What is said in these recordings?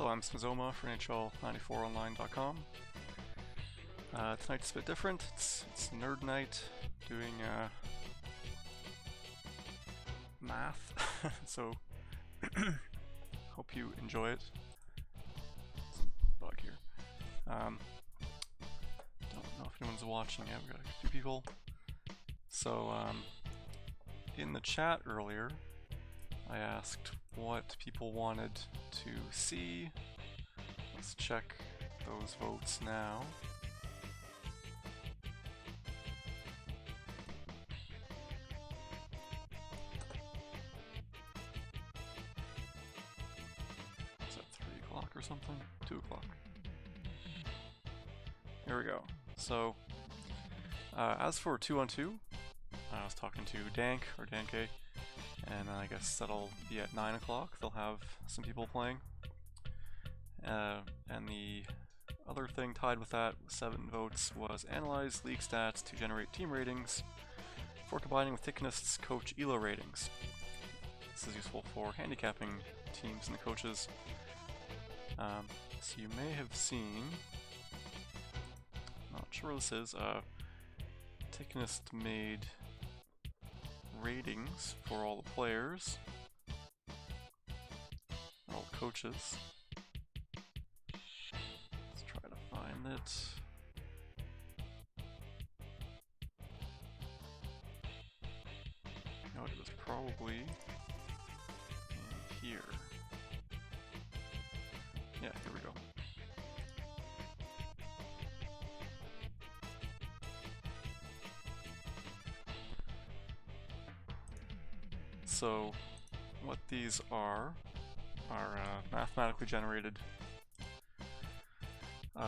Hello, I'm Smizoma for NHL94online.com. Tonight's a bit different. It's nerd night, doing math, so hope you enjoy it. Bug here. Don't know if anyone's watching yet. We've got a few people. So in the chat earlier, I asked what people wanted to see. Let's check those votes now. Is that 3 o'clock or something? 2 o'clock. Here we go. So, as for 2-on-2, I was talking to Dank, or Danke, and I guess that'll be at 9 o'clock. They'll have some people playing. And the other thing tied with that, with 7 votes, was analyze league stats to generate team ratings for combining with Tickenest's coach ELO ratings. This is useful for handicapping teams and the coaches. So you may have seen, not sure what this is, Tickenest made ratings for all the players, all the coaches. Let's try to find it. No, it was probably in here. Yeah, here we go. So, what these are mathematically generated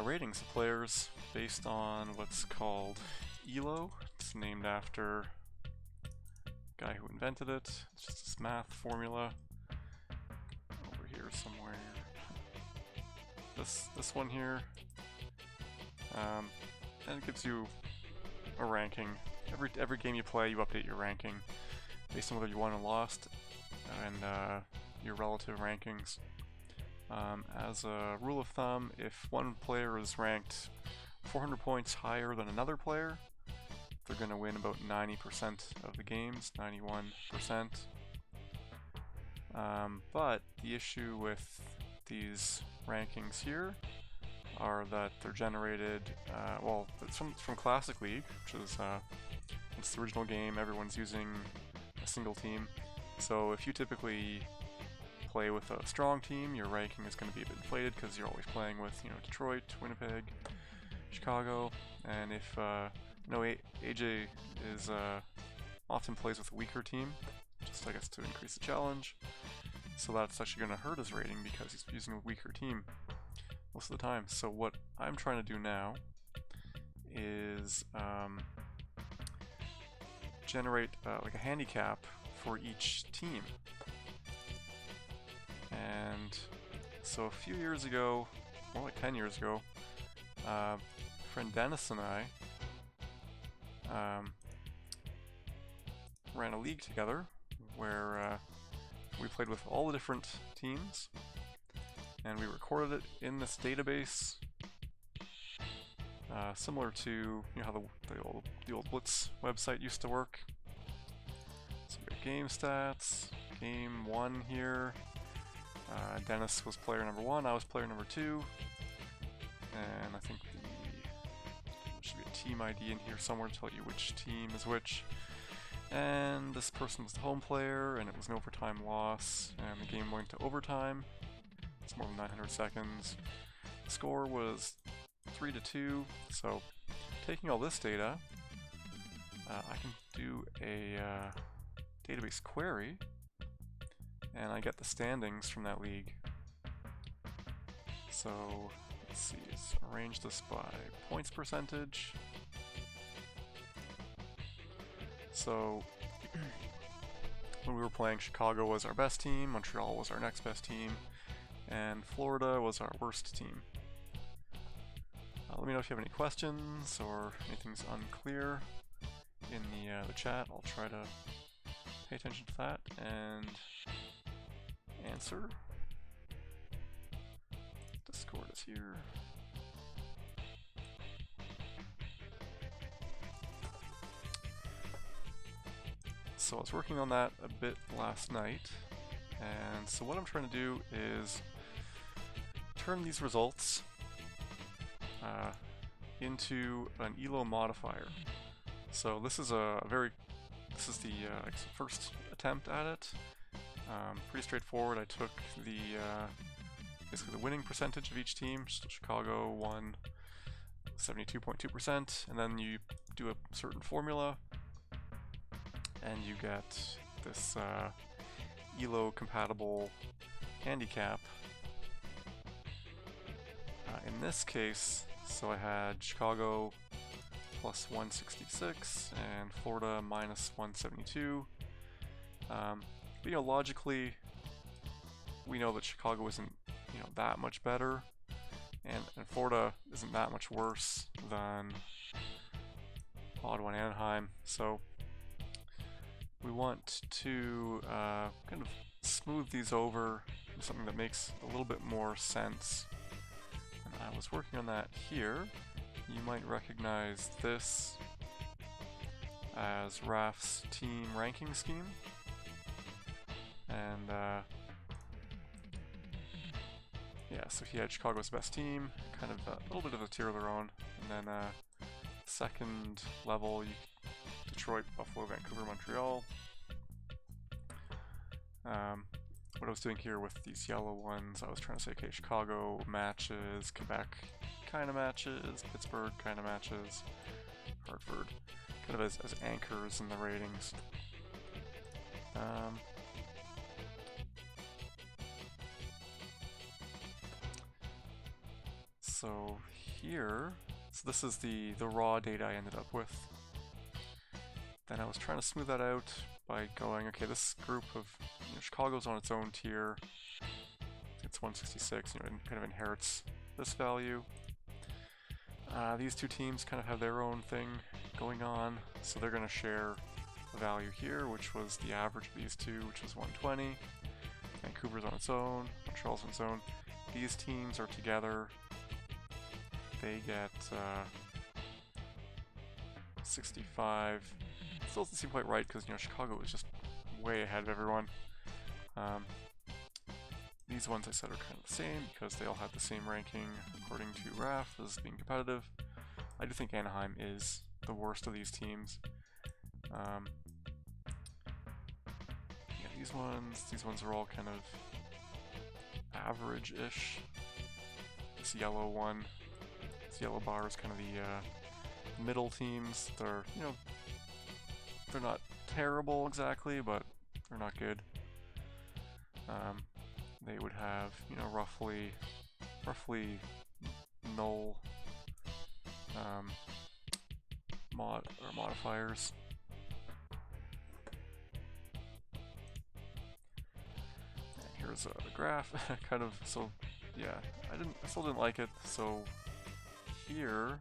ratings of players based on what's called ELO. It's named after the guy who invented it. It's just this math formula over here somewhere. This one here, and it gives you a ranking. Every game you play, you update your ranking based on whether you won or lost, and your relative rankings. As a rule of thumb, if one player is ranked 400 points higher than another player, they're going to win about 90% of the games, 91%. But the issue with these rankings here are that they're generated, well, it's from Classic League, which is it's the original game. Everyone's using a single team. So if you typically play with a strong team, your ranking is going to be a bit inflated because you're always playing with, Detroit, Winnipeg, Chicago, and if AJ is often plays with a weaker team, just I guess to increase the challenge. So that's actually going to hurt his rating because he's using a weaker team most of the time. So what I'm trying to do now is generate like a handicap for each team. And so a few years ago, more like 10 years ago, friend Dennis and I ran a league together where we played with all the different teams, and we recorded it in this database, similar to how the old Blitz website used to work. So we got game stats, game 1 here. Dennis was player number 1, I was player number 2, and I think there should be a team ID in here somewhere to tell you which team is which. And this person was the home player, and it was an overtime loss, and the game went to overtime. It's more than 900 seconds. The score was 3-2, so taking all this data, I can do a database query, and I get the standings from that league. So let's see, let's arrange this by points percentage. So when we were playing, Chicago was our best team, Montreal was our next best team, and Florida was our worst team. Let me know if you have any questions or anything's unclear in the chat. I'll try to pay attention to that and answer. Discord is here. So I was working on that a bit last night, and so what I'm trying to do is turn these results into an ELO modifier. So this is the first attempt at it. Pretty straightforward. I took basically the winning percentage of each team. So Chicago won 72.2%, and then you do a certain formula, and you get this ELO compatible handicap. In this case, so I had Chicago plus 166 and Florida minus 172. But, you know, logically, we know that Chicago isn't, you know, that much better, and Florida isn't that much worse than Ottawa and Anaheim. So we want to kind of smooth these over into something that makes a little bit more sense. And I was working on that here. You might recognize this as Raf's team ranking scheme. And yeah, so he had Chicago's best team, kind of a little bit of a tier of their own. And then second level, Detroit, Buffalo, Vancouver, Montreal. What I was doing here with these yellow ones, I was trying to say, okay, Chicago matches, Quebec kind of matches, Pittsburgh kind of matches, Hartford kind of as anchors in the ratings. So here, so this is the raw data I ended up with. Then I was trying to smooth that out by going, okay, this group of, you know, Chicago's on its own tier. It's 166, you know, it kind of inherits this value. These two teams kind of have their own thing going on, so they're going to share a value here, which was the average of these two, which was 120. Vancouver's on its own, Montreal's on its own. These teams are together. They get 65. Still doesn't seem quite right because, you know, Chicago is just way ahead of everyone. These ones I said are kind of the same because they all have the same ranking according to Raf as being competitive. I do think Anaheim is the worst of these teams. Yeah, these ones are all kind of average-ish. This yellow one, this yellow bar is kind of the middle teams. They're, you know, they're not terrible exactly, but they're not good. They would have, you know, roughly null modifiers. And here's the graph, kind of. So yeah, I still didn't like it. So here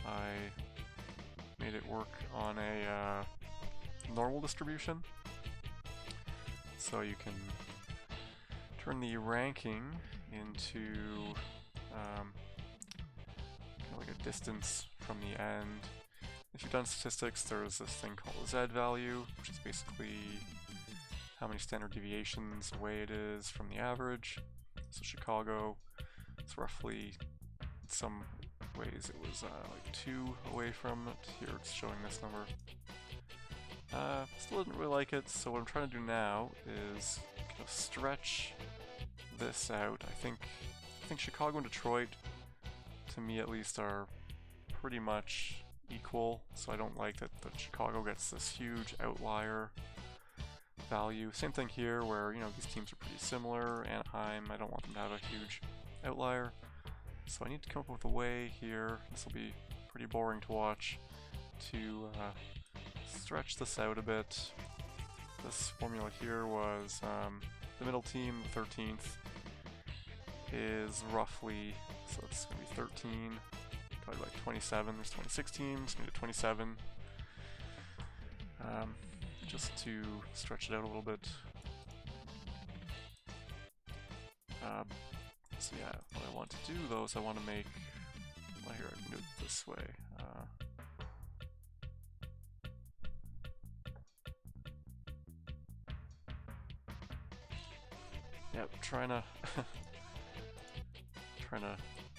I made it work on a normal distribution. So you can turn the ranking into kind of like a distance from the end. If you've done statistics, there's this thing called the Z value, which is basically how many standard deviations away it is from the average. So Chicago, it's roughly, in some ways it was like 2 away from it. Here it's showing this number. Still didn't really like it, so what I'm trying to do now is kind of stretch this out. I think Chicago and Detroit, to me at least, are pretty much equal, so I don't like that Chicago gets this huge outlier value. Same thing here where, you know, these teams are pretty similar. Anaheim, I don't want them to have a huge outlier. So I need to come up with a way here, this will be pretty boring to watch, to stretch this out a bit. This formula here was the middle team, the 13th, is roughly, so it's going to be 13 divided by 27, there's 26 teams, going to do 27, just to stretch it out a little bit. So yeah, what I want to do though is I want to make, well here I can do it this way. Yep, trying to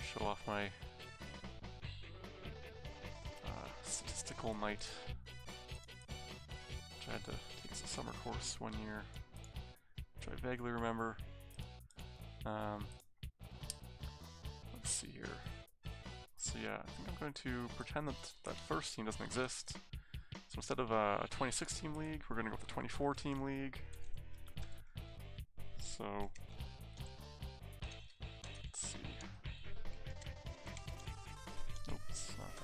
show off my statistical night. Which I had to take as a summer course one year, which I vaguely remember. Let's see here. So yeah, I think I'm going to pretend that that first team doesn't exist. So instead of a 26 team league, we're going to go with a 24 team league. So let's see. Nope, it's not that.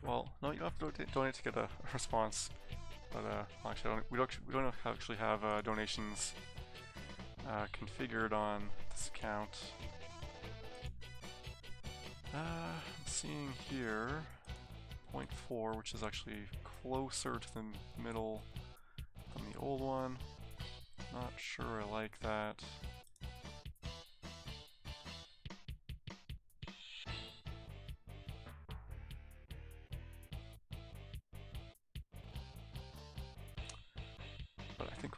Well, no, you don't have to donate to get a response. But actually, we don't actually have donations configured on this account. I'm seeing here 0.4, which is actually closer to the middle than the old one. Not sure I like that.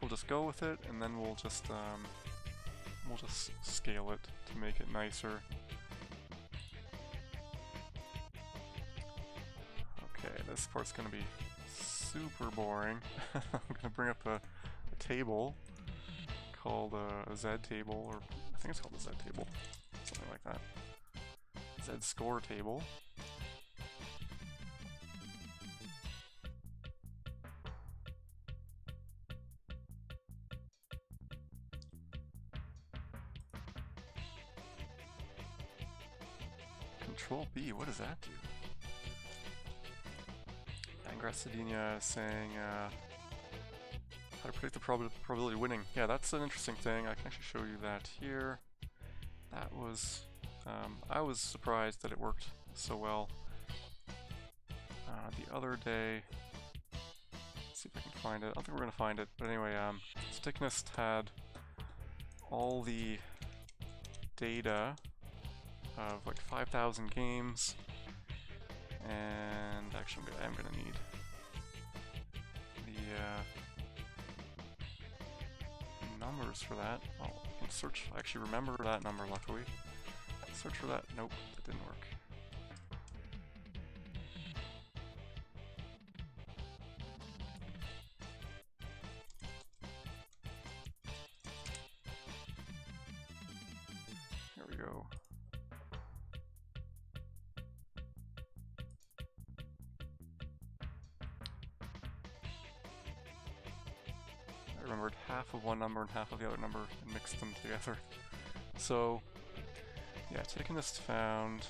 We'll just go with it, and then we'll just scale it to make it nicer. Okay, this part's gonna be super boring. I'm gonna bring up a table called a Z table, or I think it's called the Z table, something like that. Z score table. Control B, what does that do? Angracidina is saying how to predict the probability of winning. Yeah, that's an interesting thing. I can actually show you that here. That was, I was surprised that it worked so well. The other day, let's see if I can find it. I don't think we're going to find it, but anyway, Tickenest had all the data of like 5,000 games, and actually I'm going to need the numbers for that. Oh, I can search, I actually remember that number luckily. Search for that, nope, that didn't work. Here we go. I remembered half of one number and half of the other number and mixed them together. So, yeah, Tickenest found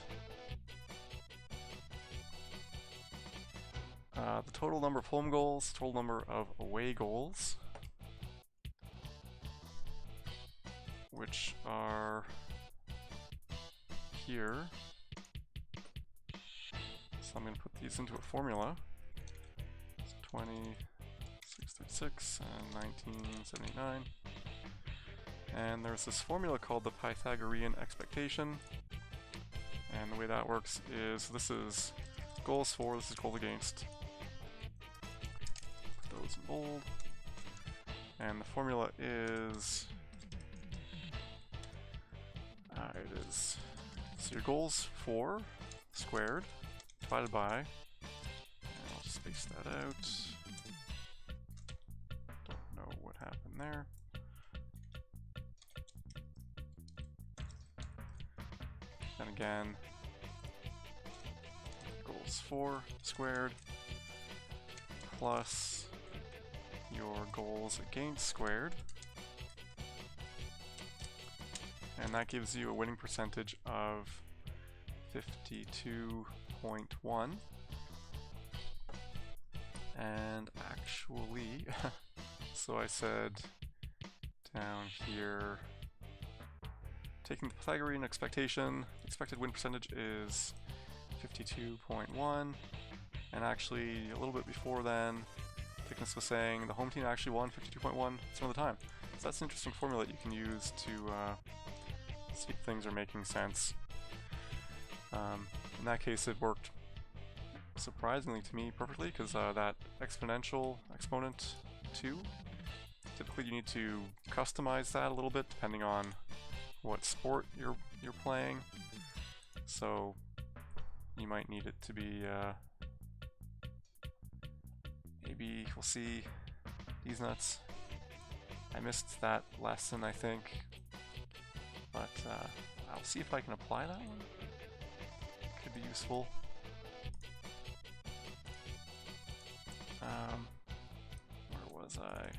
the total number of home goals, total number of away goals, which are here. So I'm going to put these into a formula. It's 2636 and 1979. And there's this formula called the Pythagorean expectation. And the way that works is, this is goals for, this is goal against. Put those in bold. And the formula is, so your goals for squared divided by, and I'll just space that out. Don't know what happened there. And again, goals for squared plus your goals against squared. And and that gives you a winning percentage of 52.1. And actually, so I said down here, taking the Pythagorean expectation, expected win percentage is 52.1, and actually a little bit before then, Tickenest was saying the home team actually won 52.1% of the time. So that's an interesting formula that you can use to see if things are making sense. In that case, it worked surprisingly to me perfectly, because that exponent 2, typically you need to customize that a little bit depending on what sport you're playing. So you might need it to be maybe we'll see these nuts. I missed that lesson, I think, but I'll see if I can apply that one. Could be useful. Where was I?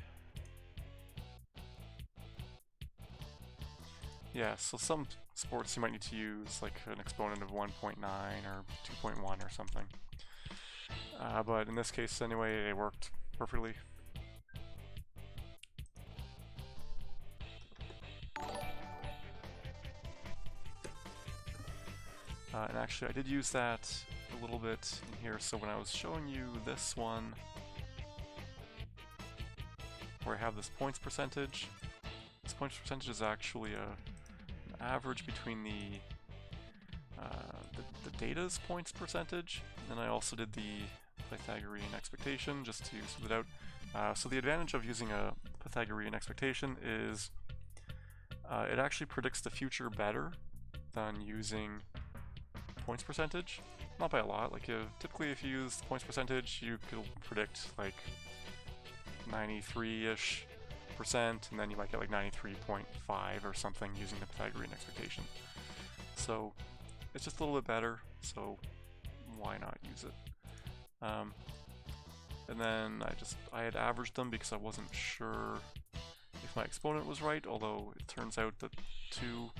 Yeah, so some sports you might need to use like an exponent of 1.9 or 2.1 or something. But in this case anyway, it worked perfectly. And actually I did use that a little bit in here, so when I was showing you this one, where I have this points percentage, this points percentage is actually an average between the data's points percentage, and I also did the Pythagorean expectation just to smooth it out. So the advantage of using a Pythagorean expectation is it actually predicts the future better than using points percentage. Not by a lot. Like typically if you use points percentage, you could predict like 93-ish %, and then you might get like 93.5 or something using the Pythagorean expectation. So it's just a little bit better, so why not use it? And then I had averaged them because I wasn't sure if my exponent was right, although it turns out that 2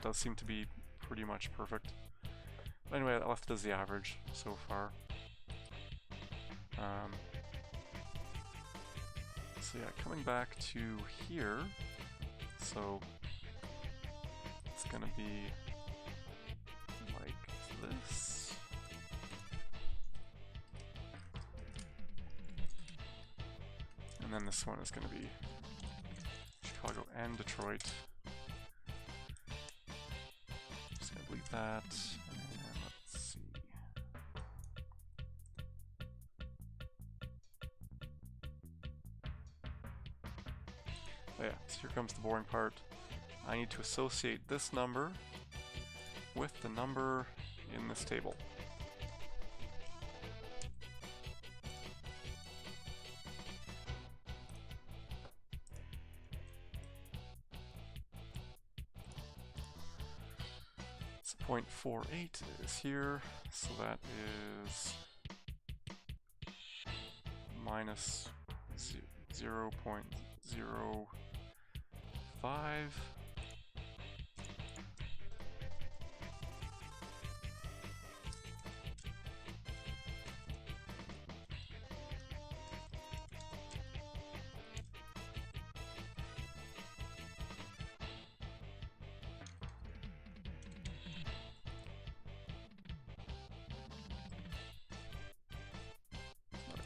does seem to be pretty much perfect. But anyway, I left it as the average so far. So yeah, coming back to here, so it's gonna be like this. And then this one is gonna be Chicago and Detroit. Just gonna delete that, and let's see. Oh yeah, so here comes the boring part. I need to associate this number with the number in this table. So 0.48 is here, so that is minus 0.05.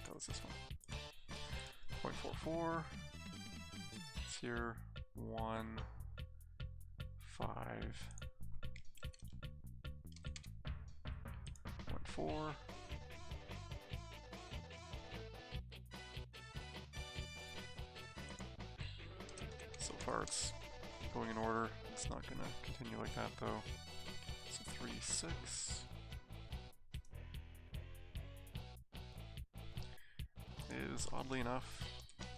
That was this one. 0.44. It's here. 1, 5, 0.4. So far it's going in order. It's not going to continue like that though. So 3, 6. Is oddly enough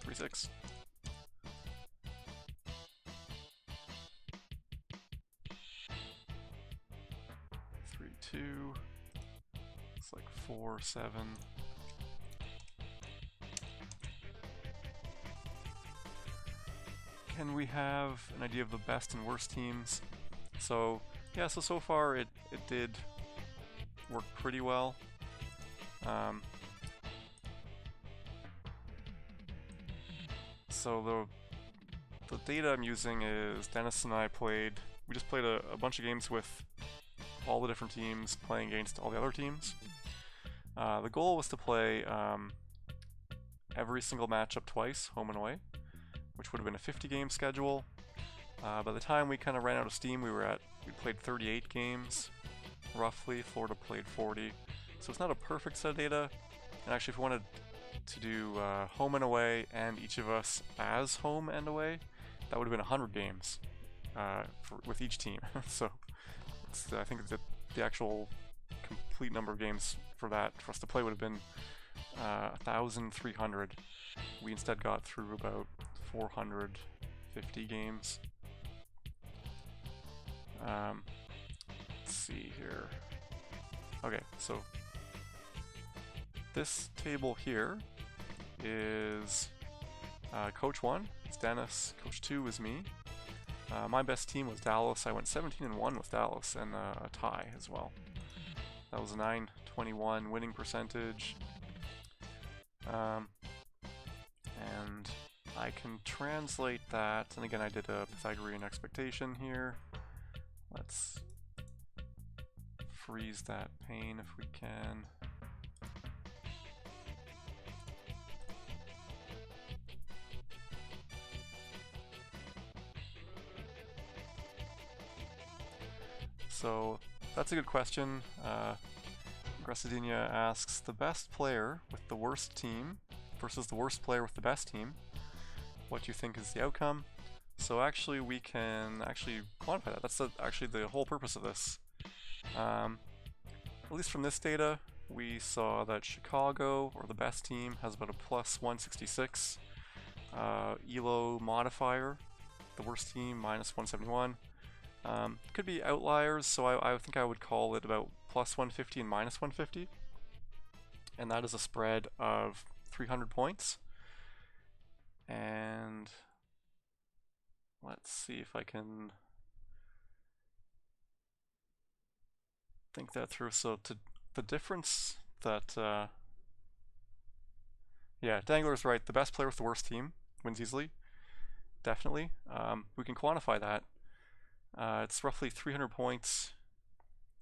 3, 6. 3, 2. It's like 4, 7. can we have an idea of the best and worst teams? So yeah, so far it did work pretty well. So the data I'm using is Dennis and I we just played a bunch of games with all the different teams playing against all the other teams. The goal was to play every single matchup twice, home and away, which would have been a 50-game schedule. By the time we kind of ran out of steam, we played 38 games, roughly. Florida played 40. So it's not a perfect set of data. And actually, if we wanted to do home and away and each of us as home and away, that would have been 100 games with each team. So I think that the actual complete number of games for us to play would have been 1,300. We instead got through about 450 games. Let's see here. Okay, so this table here is Coach 1, it's Dennis. Coach 2 is me. My best team was Dallas. I went 17-1 with Dallas and a tie as well. That was a 921 winning percentage. And I can translate that, and again I did a Pythagorean expectation here. Let's freeze that pane if we can. So that's a good question. Gressadina asks, the best player with the worst team versus the worst player with the best team, what do you think is the outcome? So actually we can quantify that. That's actually the whole purpose of this. At least from this data, we saw that Chicago, or the best team, has about a plus 166 ELO modifier. The worst team, minus 171. Could be outliers, so I think I would call it about plus 150 and minus 150. And that is a spread of 300 points. And let's see if I can think that through. So the difference that, yeah, Dangler's right. The best player with the worst team wins easily. Definitely. We can quantify that. It's roughly 300 points.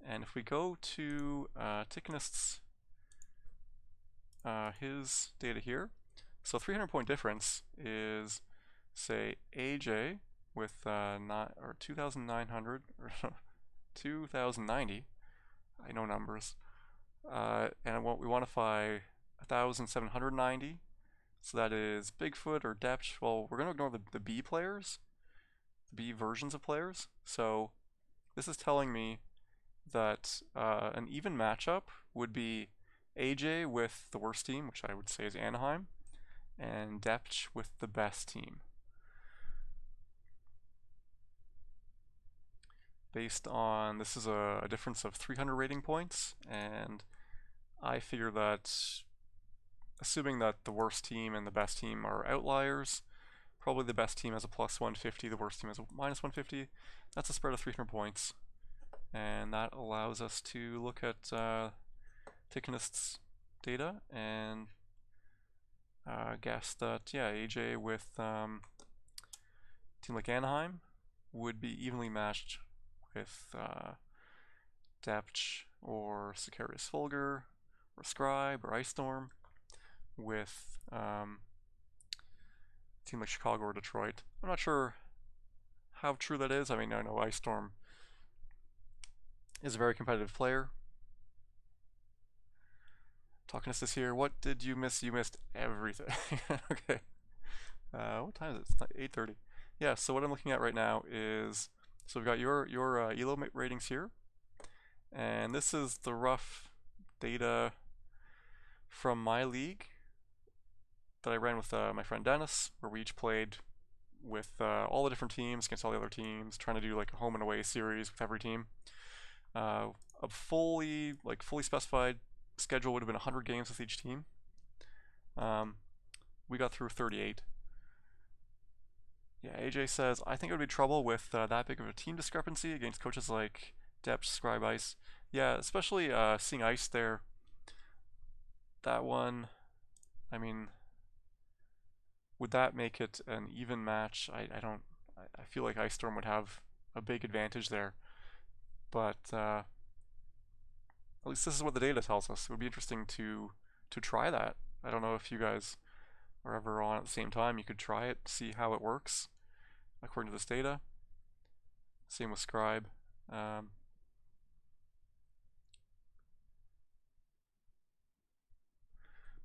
And if we go to Tickenest's his data here, so 300 point difference is, say, AJ with 2,900 or 2,090. I know numbers. And we quantify 1,790. So that is Bigfoot or Depth. Well, we're going to ignore the B players, the B versions of players. So this is telling me that an even matchup would be AJ with the worst team, which I would say is Anaheim, and Depth with the best team. Based on, this is a difference of 300 rating points, and I figure that assuming that the worst team and the best team are outliers, probably the best team has a plus 150, the worst team has a minus 150. That's a spread of 300 points. And that allows us to look at Tickenest's data and guess that, yeah, AJ with a team like Anaheim would be evenly matched with Depth or Sicarius Fulgur or Scribe or Ice Storm, with a team like Chicago or Detroit. I'm not sure how true that is. I mean, I know Ice Storm is a very competitive player. Tickenest is here. What did you miss? You missed everything. Okay. What time is it? It's not 8:30. Yeah, so what I'm looking at right now is, so we've got your ELO ratings here, and this is the rough data from my league that I ran with my friend Dennis, where we each played with all the different teams against all the other teams, trying to do like a home and away series with every team. A fully specified schedule would have been 100 games with each team. We got through 38. Yeah, AJ says, I think it would be trouble with that big of a team discrepancy against coaches like Depth, Scribe, Ice. Yeah, especially seeing Ice there. That one, I mean, would that make it an even match? I don't. I feel like Ice Storm would have a big advantage there, but at least this is what the data tells us. It would be interesting to try that. I don't know if you guys are ever on at the same time. You could try it, see how it works according to this data. Same with Scribe. Um,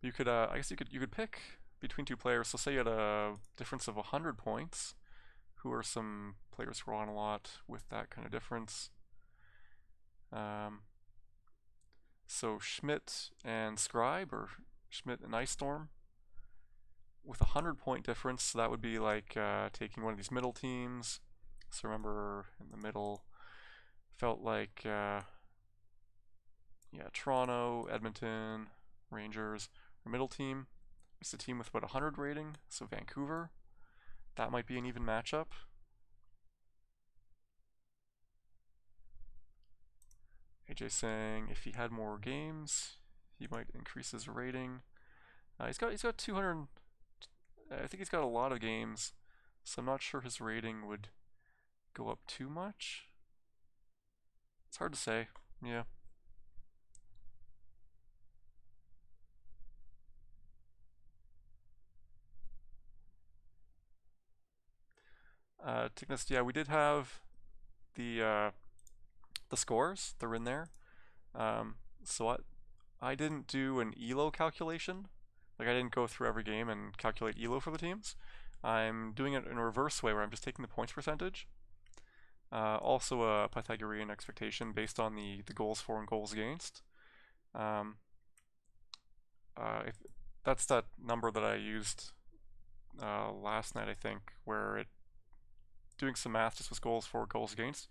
you could, I guess you could pick between two players. So say you had a difference of 100 points. Who are some players who are on a lot with that kind of difference? Um, so Schmidt and Scribe, or Schmidt and Ice Storm, with a 100-point difference. So that would be like taking one of these middle teams. So remember, in the middle, felt like yeah, Toronto, Edmonton, Rangers, our middle team. It's a team with about 100 rating, so Vancouver. That might be an even matchup. AJ saying if he had more games, he might increase his rating. He's got 200. I think he's got a lot of games, so I'm not sure his rating would go up too much. It's hard to say. Yeah. Tickenest, yeah, we did have the scores. They're in there. Um, so I didn't do an ELO calculation. Like I didn't go through every game and calculate ELO for the teams. I'm doing it in a reverse way where I'm just taking the points percentage. Also a Pythagorean expectation based on the goals for and goals against. Um, if that's that number that I used last night, I think, where it doing some math just with goals for, goals against.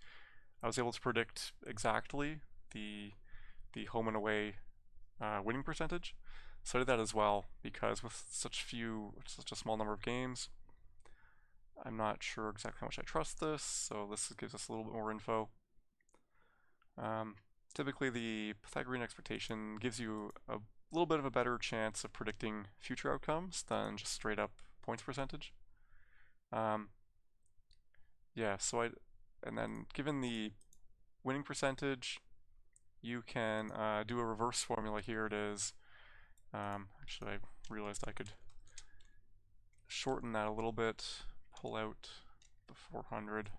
I was able to predict exactly the the home and away winning percentage. So I did that as well because with such a small number of games, I'm not sure exactly how much I trust this. So this gives us a little bit more info. Um, Typically, the Pythagorean expectation gives you a little bit of a better chance of predicting future outcomes than just straight up points percentage. Um, yeah, and then given the winning percentage, you can do a reverse formula. Here it is. Actually, I realized I could shorten that a little bit, pull out the 400.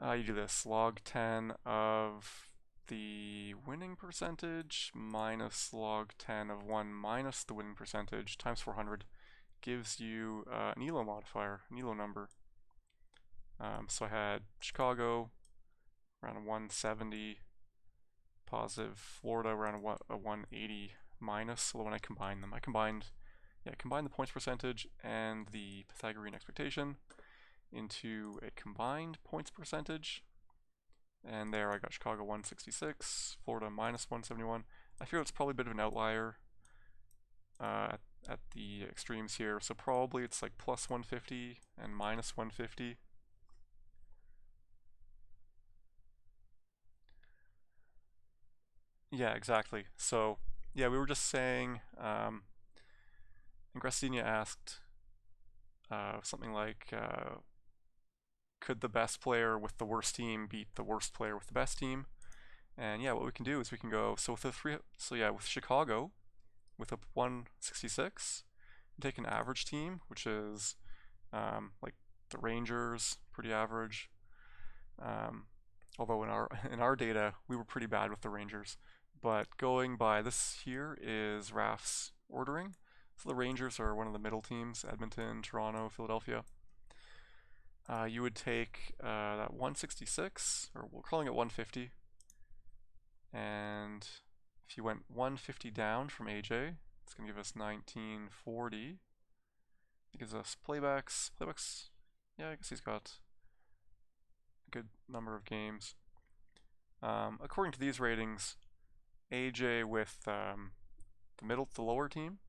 You do this, log 10 of the winning percentage minus log 10 of 1 minus the winning percentage times 400 gives you an ELO modifier, an ELO number. So I had Chicago around 170 positive, Florida around a 180 minus. So when I combined them, I combined the points percentage and the Pythagorean expectation into a combined points percentage. And there I got Chicago 166, Florida minus 171. I feel it's probably a bit of an outlier at the extremes here. So probably it's like plus 150 and minus 150. Yeah, exactly. So yeah, we were just saying, and Gracinia asked something like, could the best player with the worst team beat the worst player with the best team? And yeah, what we can do is we can go, so with the three, so yeah, with Chicago, with a 166, take an average team, which is like the Rangers, pretty average. Um, Although in our in our data, we were pretty bad with the Rangers. But going by this here is Raf's ordering. So the Rangers are one of the middle teams, Edmonton, Toronto, Philadelphia. You would take that 166, or we're calling it 150, and if you went 150 down from AJ, it's going to give us 1940. It gives us playbacks. Playbacks, yeah, I guess he's got a good number of games. According to these ratings, AJ with the lower team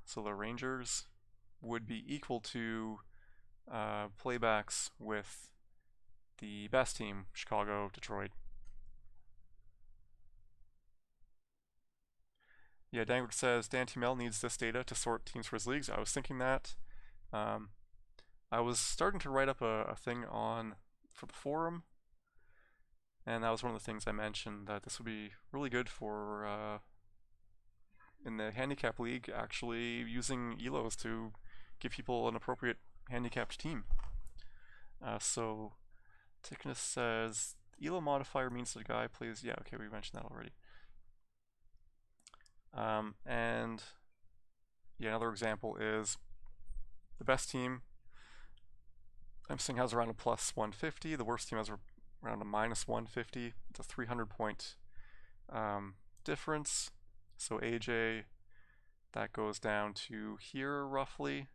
so the Rangers, would be equal to playbacks with the best team, Chicago, Detroit. Yeah, Dangwick says Dan TML needs this data to sort teams for his leagues. I was thinking that. Um, I was starting to write up a thing for the forum, and that was one of the things I mentioned, that this would be really good for in the handicap league, actually using elos to give people an appropriate handicapped team. So Tickenest says elo modifier means that a guy plays. Yeah, okay, we mentioned that already. And yeah, another example is the best team I'm saying has around a plus 150. The worst team has around a minus 150. It's a 300 point difference. So AJ, that goes down to here roughly.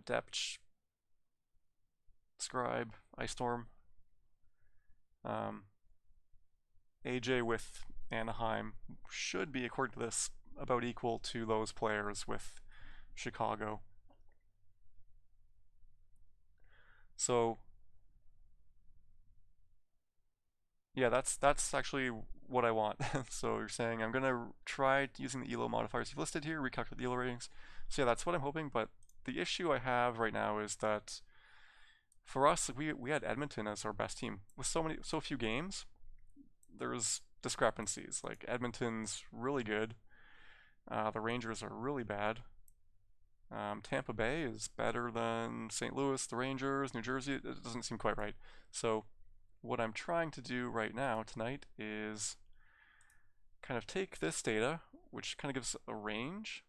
Depth, Scribe, Ice Storm. AJ with Anaheim should be, according to this, about equal to those players with Chicago. So yeah, that's actually what I want. So you're saying I'm gonna try using the elo modifiers you listed here, recalculate the elo ratings. So yeah, that's what I'm hoping, but the issue I have right now is that for us, we had Edmonton as our best team with so few games. There's discrepancies. Like Edmonton's really good, the Rangers are really bad. Tampa Bay is better than St. Louis, the Rangers, New Jersey. It doesn't seem quite right. So what I'm trying to do right now tonight is kind of take this data, which kind of gives a range,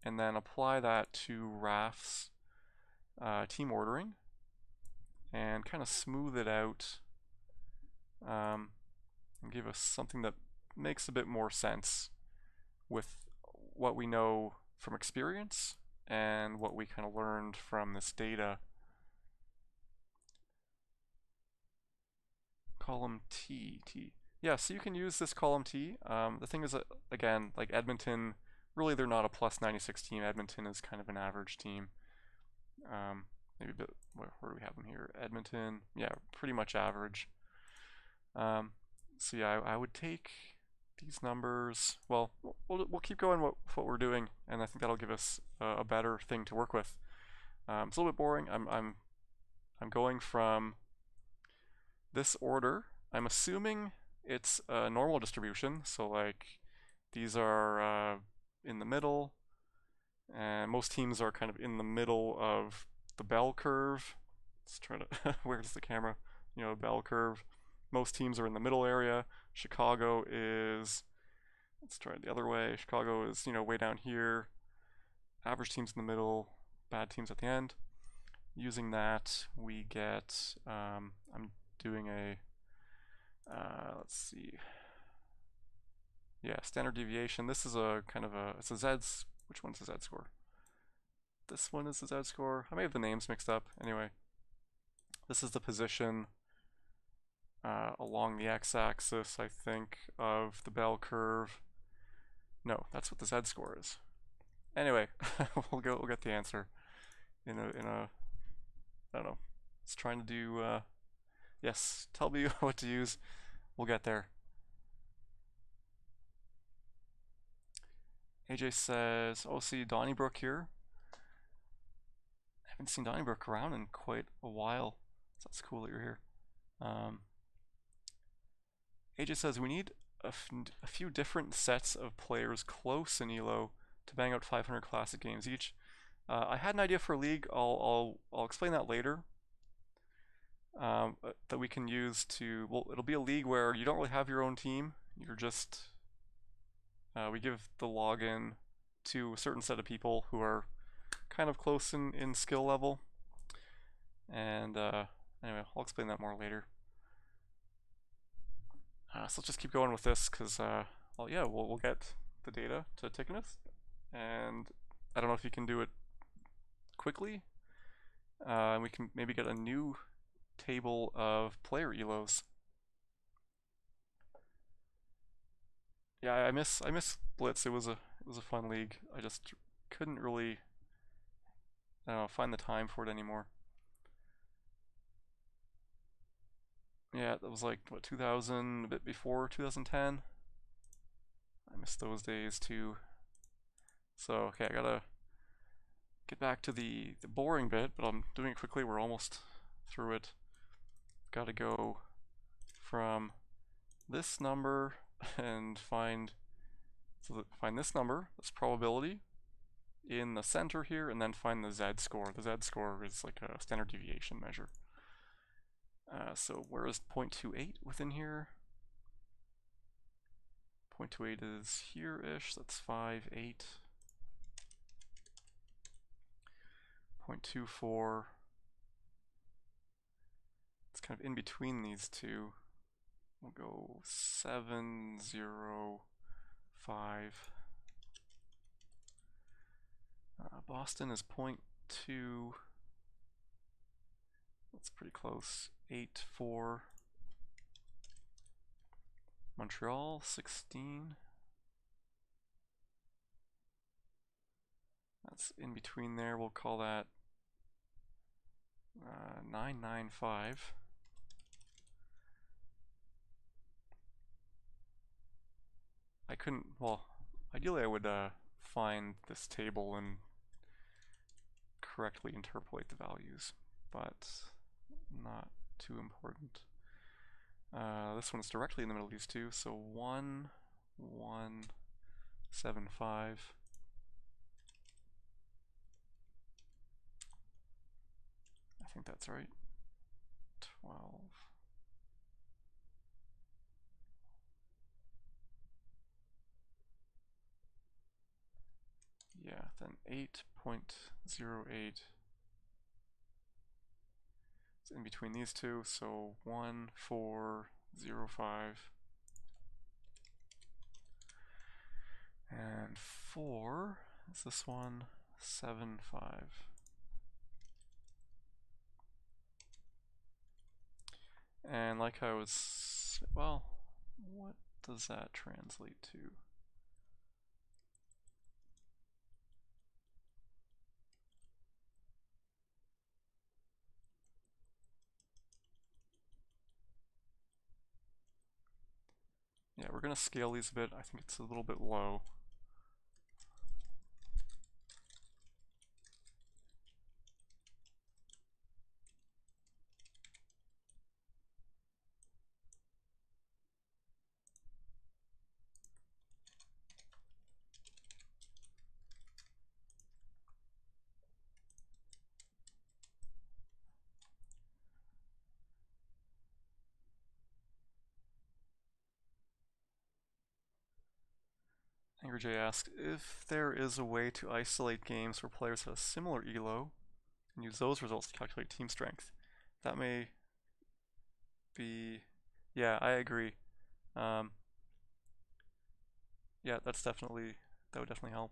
and then apply that to Raf's team ordering and kind of smooth it out and give us something that makes a bit more sense with what we know from experience and what we kind of learned from this data. Column T. Yeah, so you can use this column T. The thing is that, again, like Edmonton, really they're not a plus 96 team. Edmonton is kind of an average team. Maybe a bit, where do we have them here? Edmonton, yeah, pretty much average. So yeah, I would take these numbers. Well, we'll keep going with what we're doing, and I think that'll give us a better thing to work with. It's a little bit boring. I'm going from this order. I'm assuming it's a normal distribution, so like these are in the middle, and most teams are kind of in the middle of the bell curve. Let's try to where's the camera? You know, bell curve. Most teams are in the middle area. Chicago is, let's try it the other way. Chicago is, you know, way down here. Average teams in the middle, bad teams at the end. Using that, we get, I'm doing a, let's see. Yeah, standard deviation. This is a kind of a, it's a Z's, which one's the Z score? This one is the Z score. I may have the names mixed up. Anyway, this is the position along the x-axis, I think, of the bell curve. No, that's what the Z score is. Anyway, we'll get the answer in a I don't know. It's trying to do yes, tell me what to use. We'll get there. AJ says, oh, see Donnybrook here. I haven't seen Donnybrook around in quite a while. So that's cool that you're here. AJ says we need a few different sets of players close in ELO to bang out 500 classic games each. I had an idea for a league. I'll explain that later. That we can use to, well, it'll be a league where you don't really have your own team. You're just we give the login to a certain set of people who are kind of close in skill level. And anyway, I'll explain that more later. So let's just keep going with this because, well, yeah, we'll get the data to Tickenest, and I don't know if you can do it quickly. We can maybe get a new table of player elos. Yeah, I miss Blitz. It was a fun league. I just couldn't really, I don't know, find the time for it anymore. Yeah, that was like what 2000, a bit before 2010. I miss those days too. So okay, I gotta get back to the boring bit, but I'm doing it quickly. We're almost through it. Gotta go from this number and find this number, this probability in the center here, and then find the z-score. The z-score is like a standard deviation measure. So where is 0.28 within here? 0.28 is here-ish, that's 5, 8. 0.24, it's kind of in between these two. We'll go 7, 0, 5. Boston is 0.2. That's pretty close. 8, 4. Montreal, 16. That's in between there. We'll call that 9, 9, 5. I couldn't, well, ideally I would find this table and correctly interpolate the values, but not too important. This one's directly in the middle of these two, so 1, 1, 7, 5. I think that's right. 12. Yeah, then 8.08. It's in between these two, so 1, 4, 0, 5. And 4 is this one, 7, 5. And like I was, well, what does that translate to? Yeah, we're going to scale these a bit. I think it's a little bit low. Angry J asked if there is a way to isolate games where players have a similar elo and use those results to calculate team strength. That may be, yeah, I agree. Um, yeah, that would definitely help.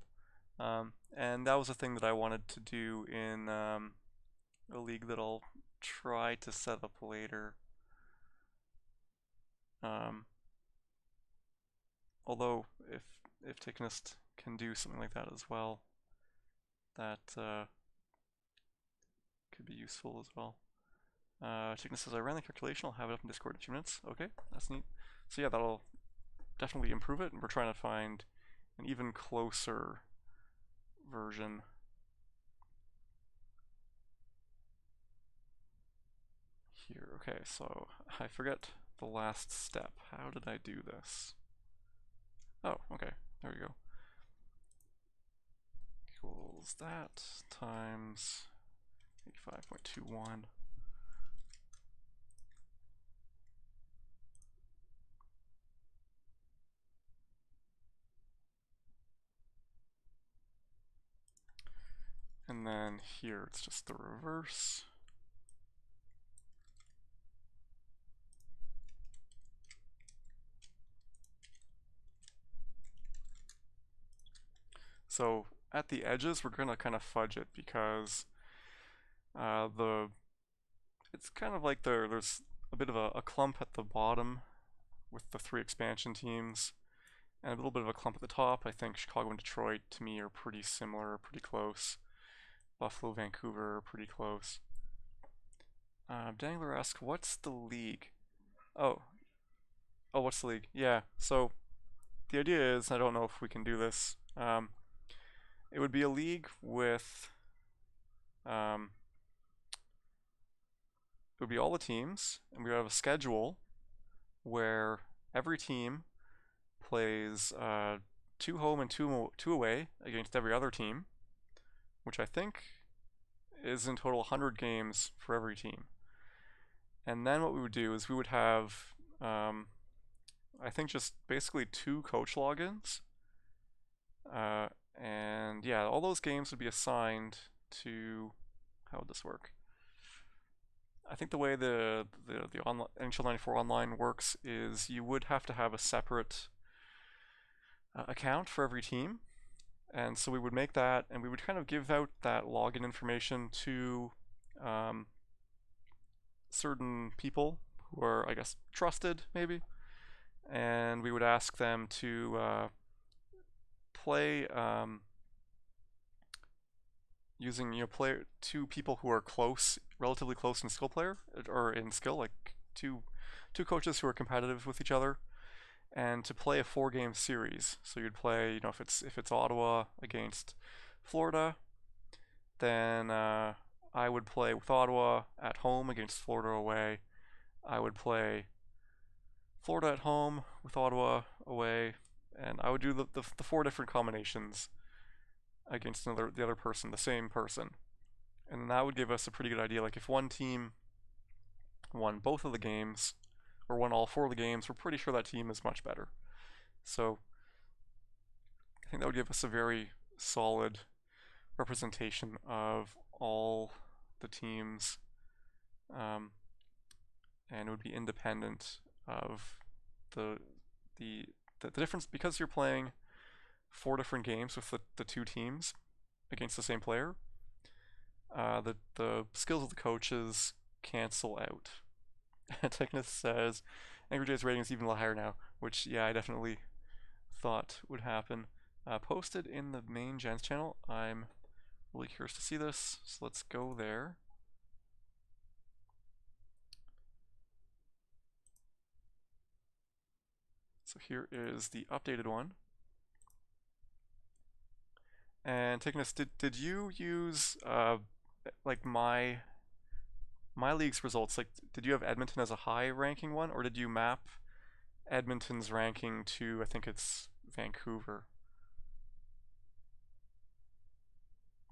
And that was a thing that I wanted to do in a league that I'll try to set up later. Um, although if Tickenest can do something like that as well, that could be useful as well. Tickenest says I ran the calculation. I'll have it up in Discord in a few minutes. Okay, that's neat. So yeah, that'll definitely improve it, and we're trying to find an even closer version. Here, okay, so I forget the last step. How did I do this? Oh, okay, there we go. Equals that times 85.21. And then here it's just the reverse. So at the edges, we're gonna kind of fudge it because it's kind of like there's a bit of a clump at the bottom with the 3 expansion teams, and a little bit of a clump at the top. I think Chicago and Detroit to me are pretty similar, pretty close. Buffalo, Vancouver, pretty close. Dangler asks, what's the league? Oh, what's the league? Yeah, so the idea is, I don't know if we can do this. It would be a league with, it would be all the teams, and we would have a schedule where every team plays two home and two away against every other team, which I think is in total 100 games for every team. And then what we would do is we would have, I think, just basically 2 coach logins. And yeah, all those games would be assigned to, how would this work? I think the way the online, NHL 94 online works is you would have to have a separate account for every team. And so we would make that, and we would kind of give out that login information to certain people who are, I guess, trusted, maybe. And we would ask them to play using, play 2 people who are close, relatively close in skill player, or in skill, like two coaches who are competitive with each other, and to play a 4-game series. So you'd play, if it's Ottawa against Florida, then I would play with Ottawa at home against Florida away. I would play Florida at home with Ottawa away, and I would do the 4 different combinations against the other person, the same person. And then that would give us a pretty good idea. Like if one team won both of the games, or won all 4 of the games, we're pretty sure that team is much better. So I think that would give us a very solid representation of all the teams, and it would be independent of the difference, because you're playing 4 different games with the 2 teams against the same player. The skills of the coaches cancel out. Tickenest says Angry Jay's rating is even a little higher now, which, yeah, I definitely thought would happen. Posted in the main Gens channel. I'm really curious to see this, so let's go there. So here is the updated one. And Tickenest, did you use like my league's results? Like, did you have Edmonton as a high ranking one, or did you map Edmonton's ranking to, I think it's Vancouver?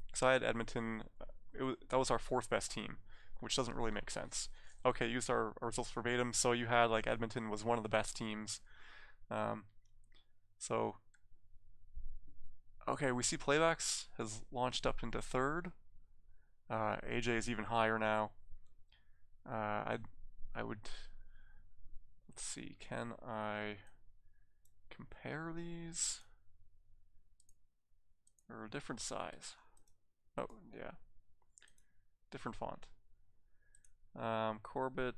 Because I had Edmonton, that was our 4th best team, which doesn't really make sense. Okay, used our results verbatim, so you had like Edmonton was one of the best teams. So, okay, we see Playbacks has launched up into 3rd. AJ is even higher now. I would, let's see, can I compare these? Or a different size? Oh, yeah. Different font. Corbett.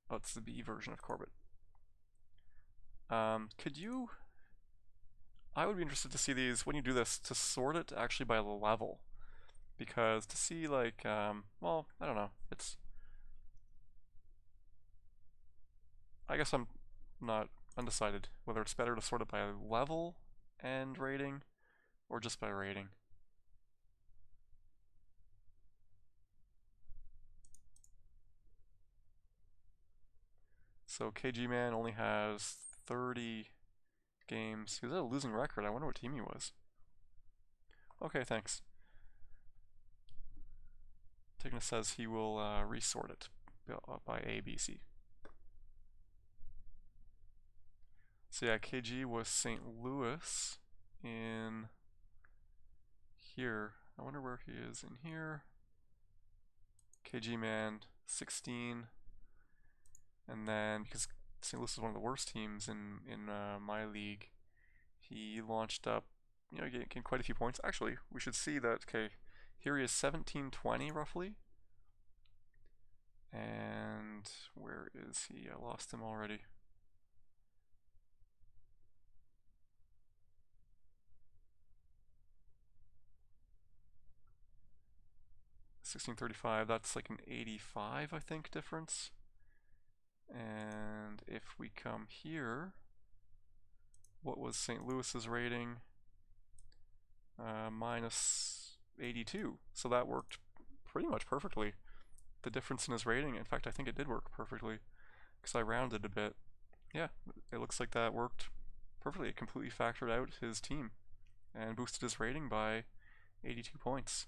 Oh, it's the B version of Corbett. Could you... I would be interested to see these, when you do this, to sort it actually by level. Because to see, like, well, I don't know. It's... I guess I'm not undecided whether it's better to sort it by level and rating, or just by rating. So KG Man only has 30 games. He was at a losing record. I wonder what team he was. Okay, thanks. Tickenest says he will resort it by A, B, C. So yeah, KG was St. Louis in here. I wonder where he is in here. KG Man 16, and then because St. Louis is one of the worst teams in my league, he launched up, getting quite a few points. Actually, we should see that. Okay, here he is 17-20 roughly. And where is he? I lost him already. 1635, that's like an 85, I think, difference. And if we come here, what was St. Louis's rating? Minus 82. So that worked pretty much perfectly. The difference in his rating, in fact, I think it did work perfectly because I rounded a bit. Yeah, it looks like that worked perfectly. It completely factored out his team and boosted his rating by 82 points.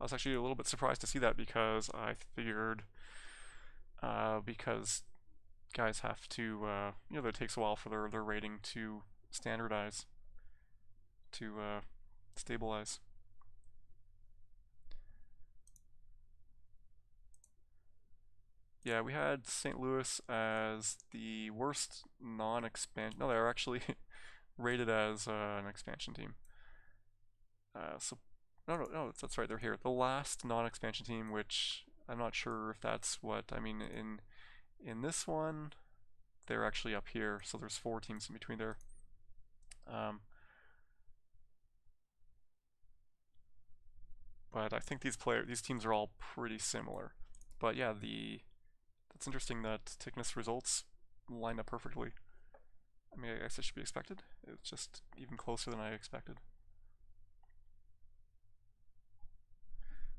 I was actually a little bit surprised to see that because I figured because guys have to, it takes a while for their rating to standardize, to stabilize. Yeah, we had St. Louis as the worst non-expansion. No, they were actually rated as an expansion team. So, no, that's right. They're here. The last non-expansion team, which I'm not sure if that's what I mean. In this one, they're actually up here. So there's 4 teams in between there. But I think these teams are all pretty similar. But yeah, that's interesting that Tickenest results line up perfectly. I mean, I guess it should be expected. It's just even closer than I expected.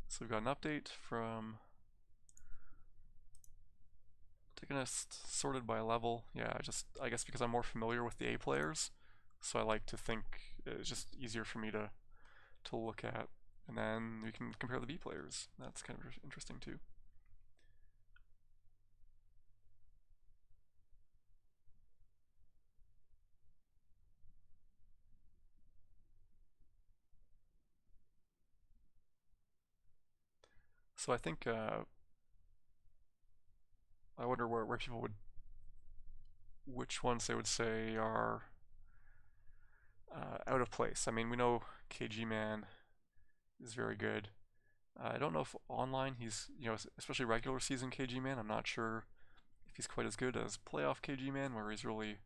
So we've got an update from Tickenest sorted by level. Yeah, I guess because I'm more familiar with the A players, so I like to think it's just easier for me to look at, and then we can compare the B players. That's kind of interesting too. So I think I wonder where people would, which ones they would say are out of place. I mean, we know KG Man is very good. I don't know if online he's, especially regular season KG Man, I'm not sure if he's quite as good as playoff KG Man, where he's really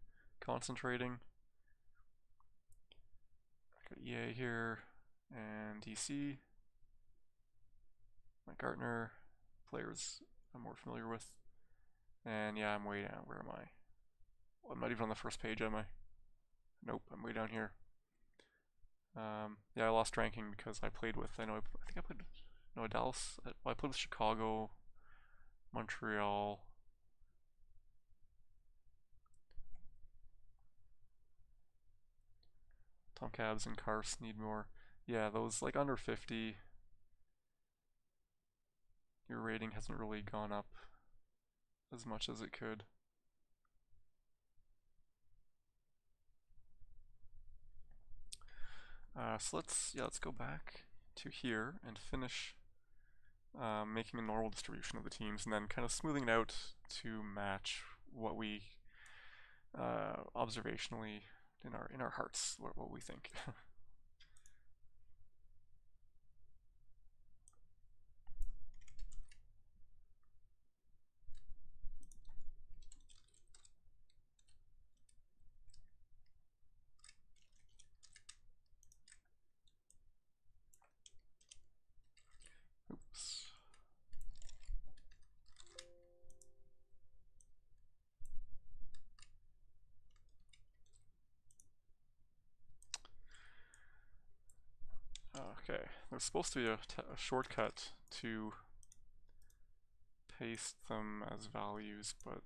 concentrating. I got EA here and DC. My Gartner players I'm more familiar with. And yeah, I'm way down. Where am I? Well, I'm not even on the first page, am I? Nope, I'm way down here. Yeah, I lost ranking because I played with, I think I played, no, Dallas. I played with Chicago, Montreal. Tom Cabs and Cars need more. Yeah, those like under 50, your rating hasn't really gone up as much as it could. So let's go back to here and finish making a normal distribution of the teams, and then kind of smoothing it out to match what we observationally in our hearts what we think. Oops. Okay, there's supposed to be a shortcut to paste them as values, but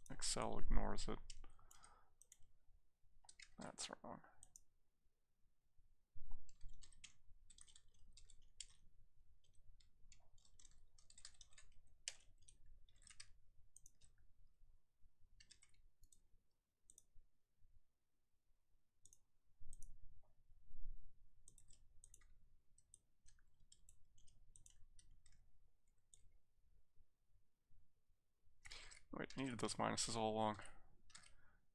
Excel ignores it. That's wrong. Wait, I needed those minuses all along.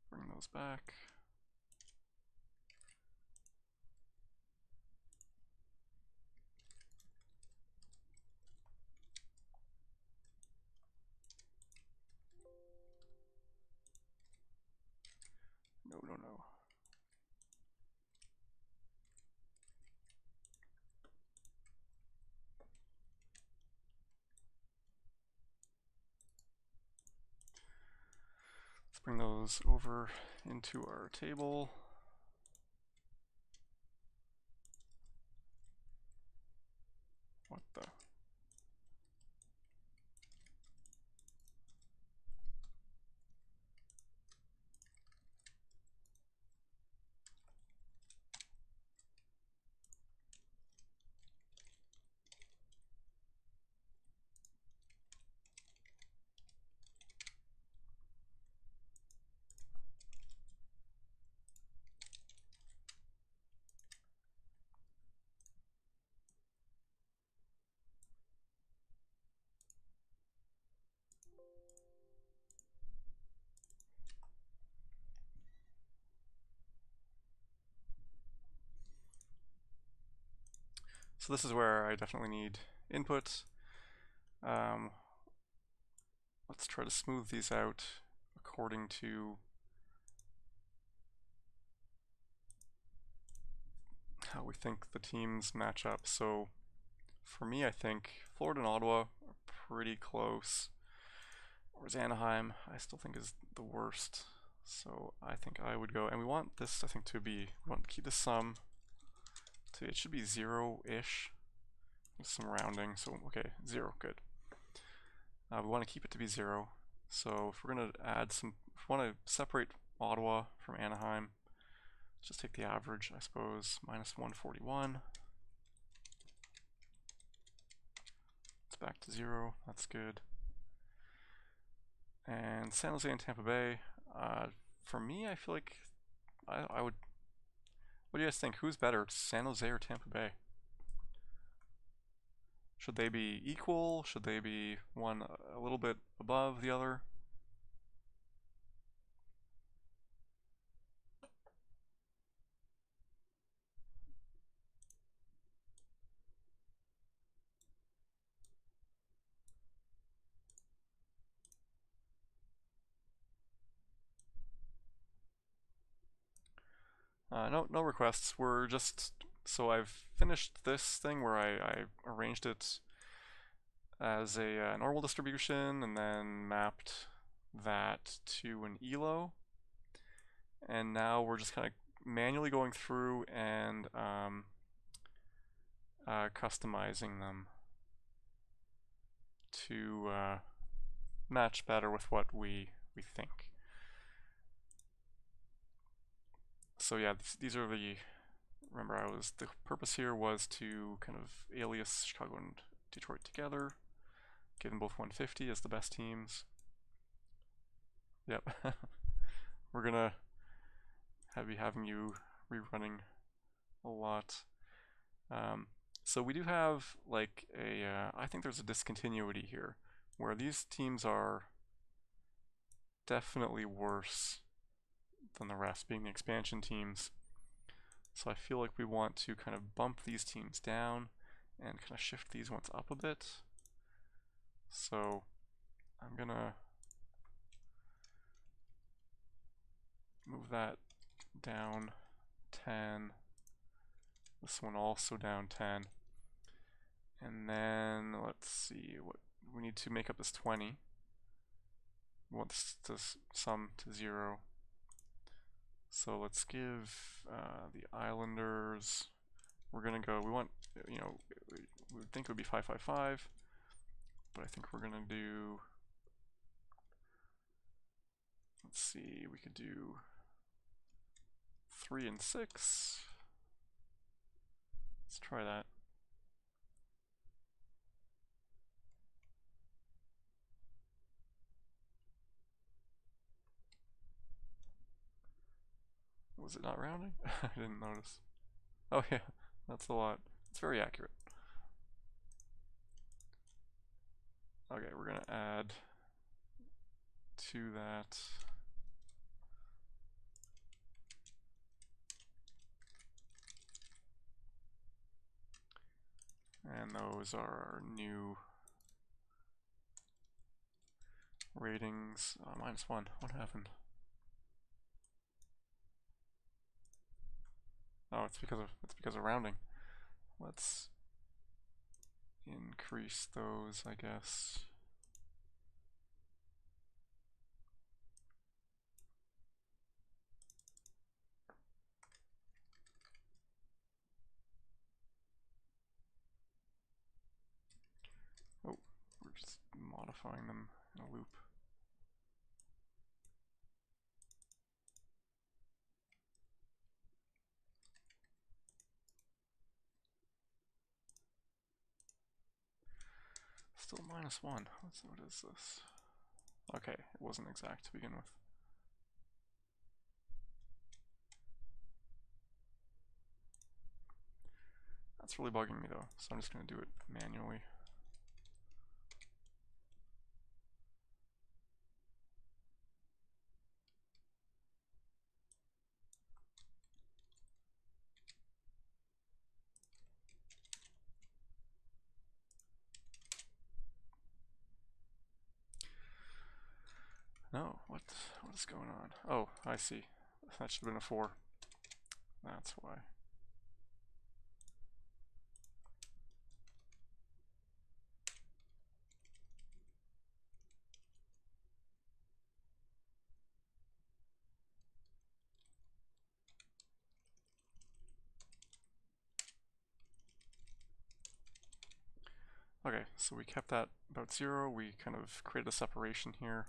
Bring those back. No. bring those over into our table. What the? So this is where I definitely need input. Let's try to smooth these out according to how we think the teams match up. So for me, I think Florida and Ottawa are pretty close. Whereas Anaheim, I still think is the worst. So I think I would go, and we want this, I think, to be, we want to keep the sum to, it should be 0-ish. Some rounding, so okay, 0, good. We want to keep it to be 0. So if we're going to add some, if we want to separate Ottawa from Anaheim, let's just take the average, I suppose, minus 141. It's back to 0, that's good. And San Jose and Tampa Bay, for me, I feel like I would, what do you guys think? Who's better, San Jose or Tampa Bay? Should they be equal? Should they be one a little bit above the other? No requests. We're just, so I've finished this thing where I arranged it as a normal distribution and then mapped that to an ELO. And now we're just kind of manually going through and customizing them to match better with what we think. So yeah, these are the, remember the purpose here was to kind of alias Chicago and Detroit together, give them both 150 as the best teams. Yep. We're gonna be having you rerunning a lot. So we do have like I think there's a discontinuity here where these teams are definitely worse than the rest, being the expansion teams. So I feel like we want to kind of bump these teams down and kind of shift these ones up a bit. So I'm gonna move that down 10. This one also down 10. And then let's see, what we need to make up this 20. We want this to sum to 0. So let's give the Islanders, we're gonna go, we want, you know, we would think it would be 555, but I think we're gonna do, let's see, we could do 3 and 6. Let's try that. Was it not rounding? I didn't notice. Oh yeah, that's a lot. It's very accurate. Okay, we're gonna add to that. And those are our new ratings. -1. What happened? Oh, it's because of rounding. Let's increase those, I guess. modifying them in a loop. Still -1. What is this? Okay, it wasn't exact to begin with. That's really bugging me though, so I'm just going to do it manually. No, what is going on? Oh, I see. That should have been a 4. That's why. Okay, so we kept that about 0. We kind of created a separation here.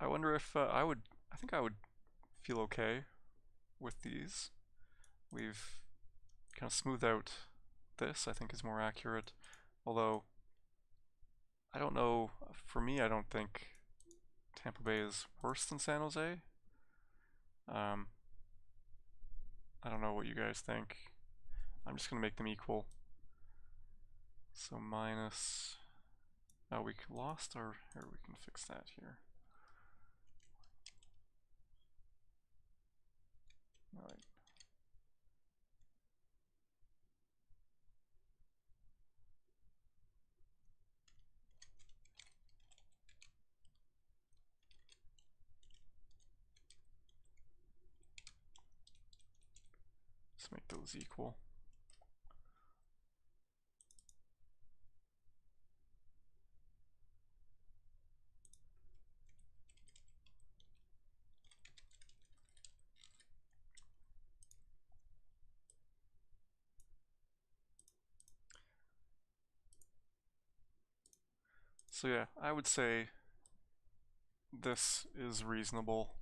I wonder if I think I would feel okay with these. We've kind of smoothed out this, I think is more accurate. Although, I don't know, for me, I don't think Tampa Bay is worse than San Jose. Um, I don't know what you guys think. I'm just going to make them equal. So minus, oh, we lost our, here we can fix that here. All right. Let's make those equal. So yeah, I would say this is reasonable.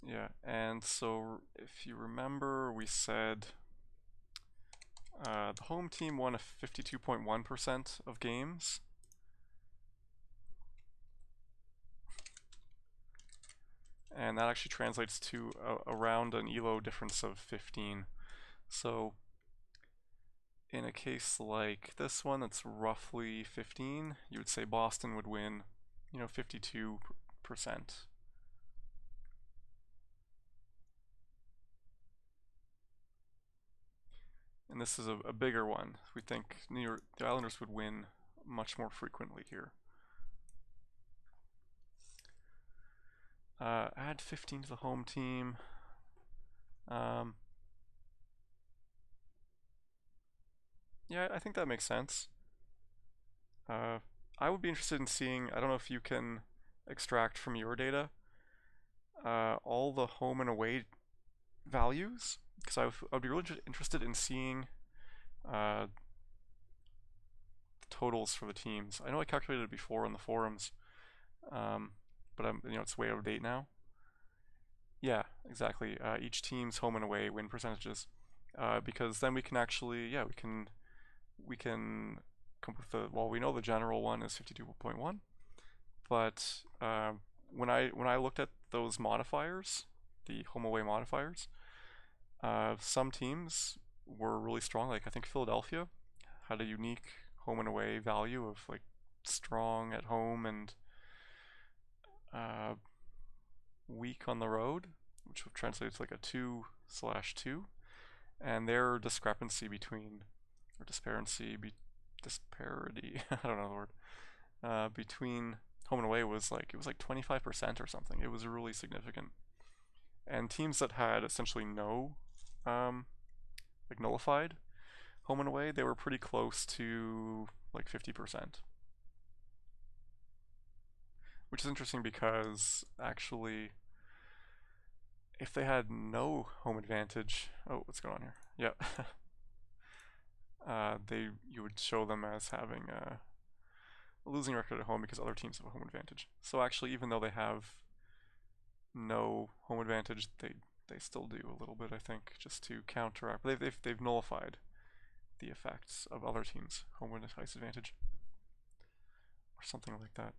Yeah, and so if you remember, we said the home team won a 52.1% of games. And that actually translates to around an ELO difference of 15. So in a case like this one that's roughly 15, you would say Boston would win, 52%. And this is a bigger one. We think the Islanders would win much more frequently here. Add 15 to the home team. Yeah, I think that makes sense. I would be interested in seeing, I don't know if you can extract from your data all the home and away values, because I'd be really interested in seeing the totals for the teams. I know I calculated it before on the forums, but it's way out of date now. Yeah, exactly. Each team's home and away win percentages, because then we can actually, yeah, we can come up with well, we know the general one is 52.1, but when I looked at those modifiers, the home away modifiers, some teams were really strong. Like I think Philadelphia had a unique home and away value of like strong at home and uh, weak on the road, which would translate to like a 2/2. And their discrepancy between, or disparity, I don't know the word, between home and away was like, it was like 25% or something. It was really significant. And teams that had essentially no, um, like nullified home and away, they were pretty close to like 50%. Which is interesting because actually, if they had no home advantage, oh, what's going on here? Yeah, you would show them as having a losing record at home because other teams have a home advantage. So actually, even though they have no home advantage, they still do a little bit, I think, just to counteract. But they've nullified the effects of other teams' home and ice advantage or something like that.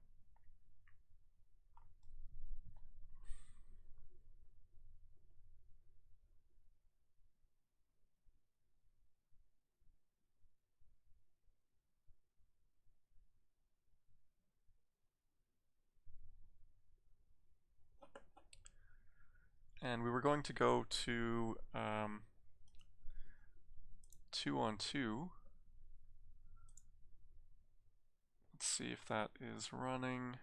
And we were going to go to 2-on-2. Let's see if that is running.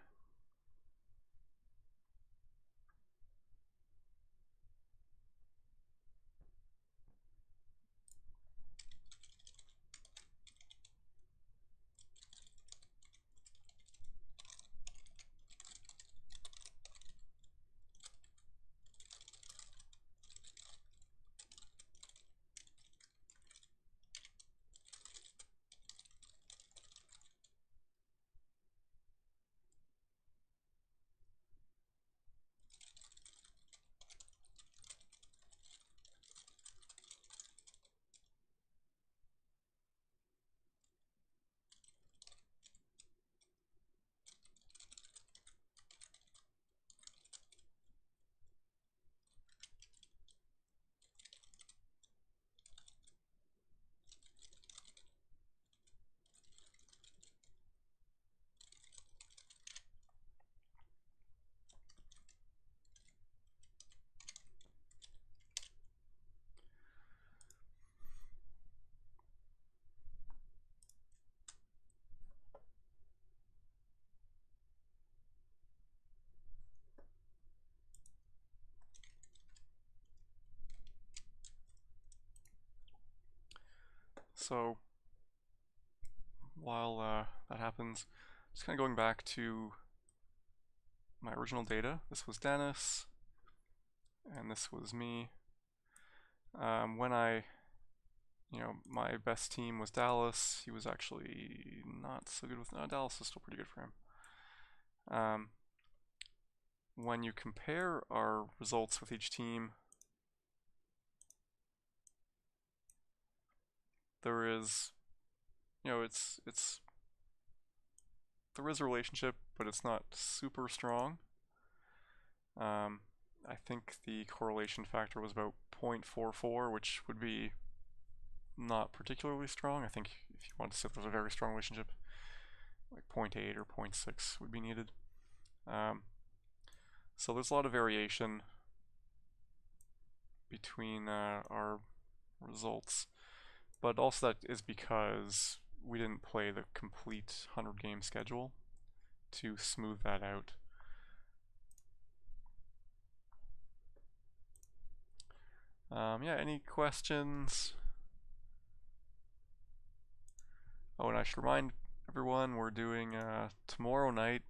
So while that happens, just kind of going back to my original data. This was Dennis, and this was me. When my best team was Dallas. He was actually not so good with. No, Dallas is still pretty good for him. Um, when you compare our results with each team, there is, it's there is a relationship, but it's not super strong. Um, I think the correlation factor was about 0.44, which would be not particularly strong. I think if you want to say there's a very strong relationship, like 0.8 or 0.6 would be needed. Um, so there's a lot of variation between our results, but also that is because we didn't play the complete 100 game schedule to smooth that out. Yeah, any questions? Oh, and I should remind everyone we're doing tomorrow night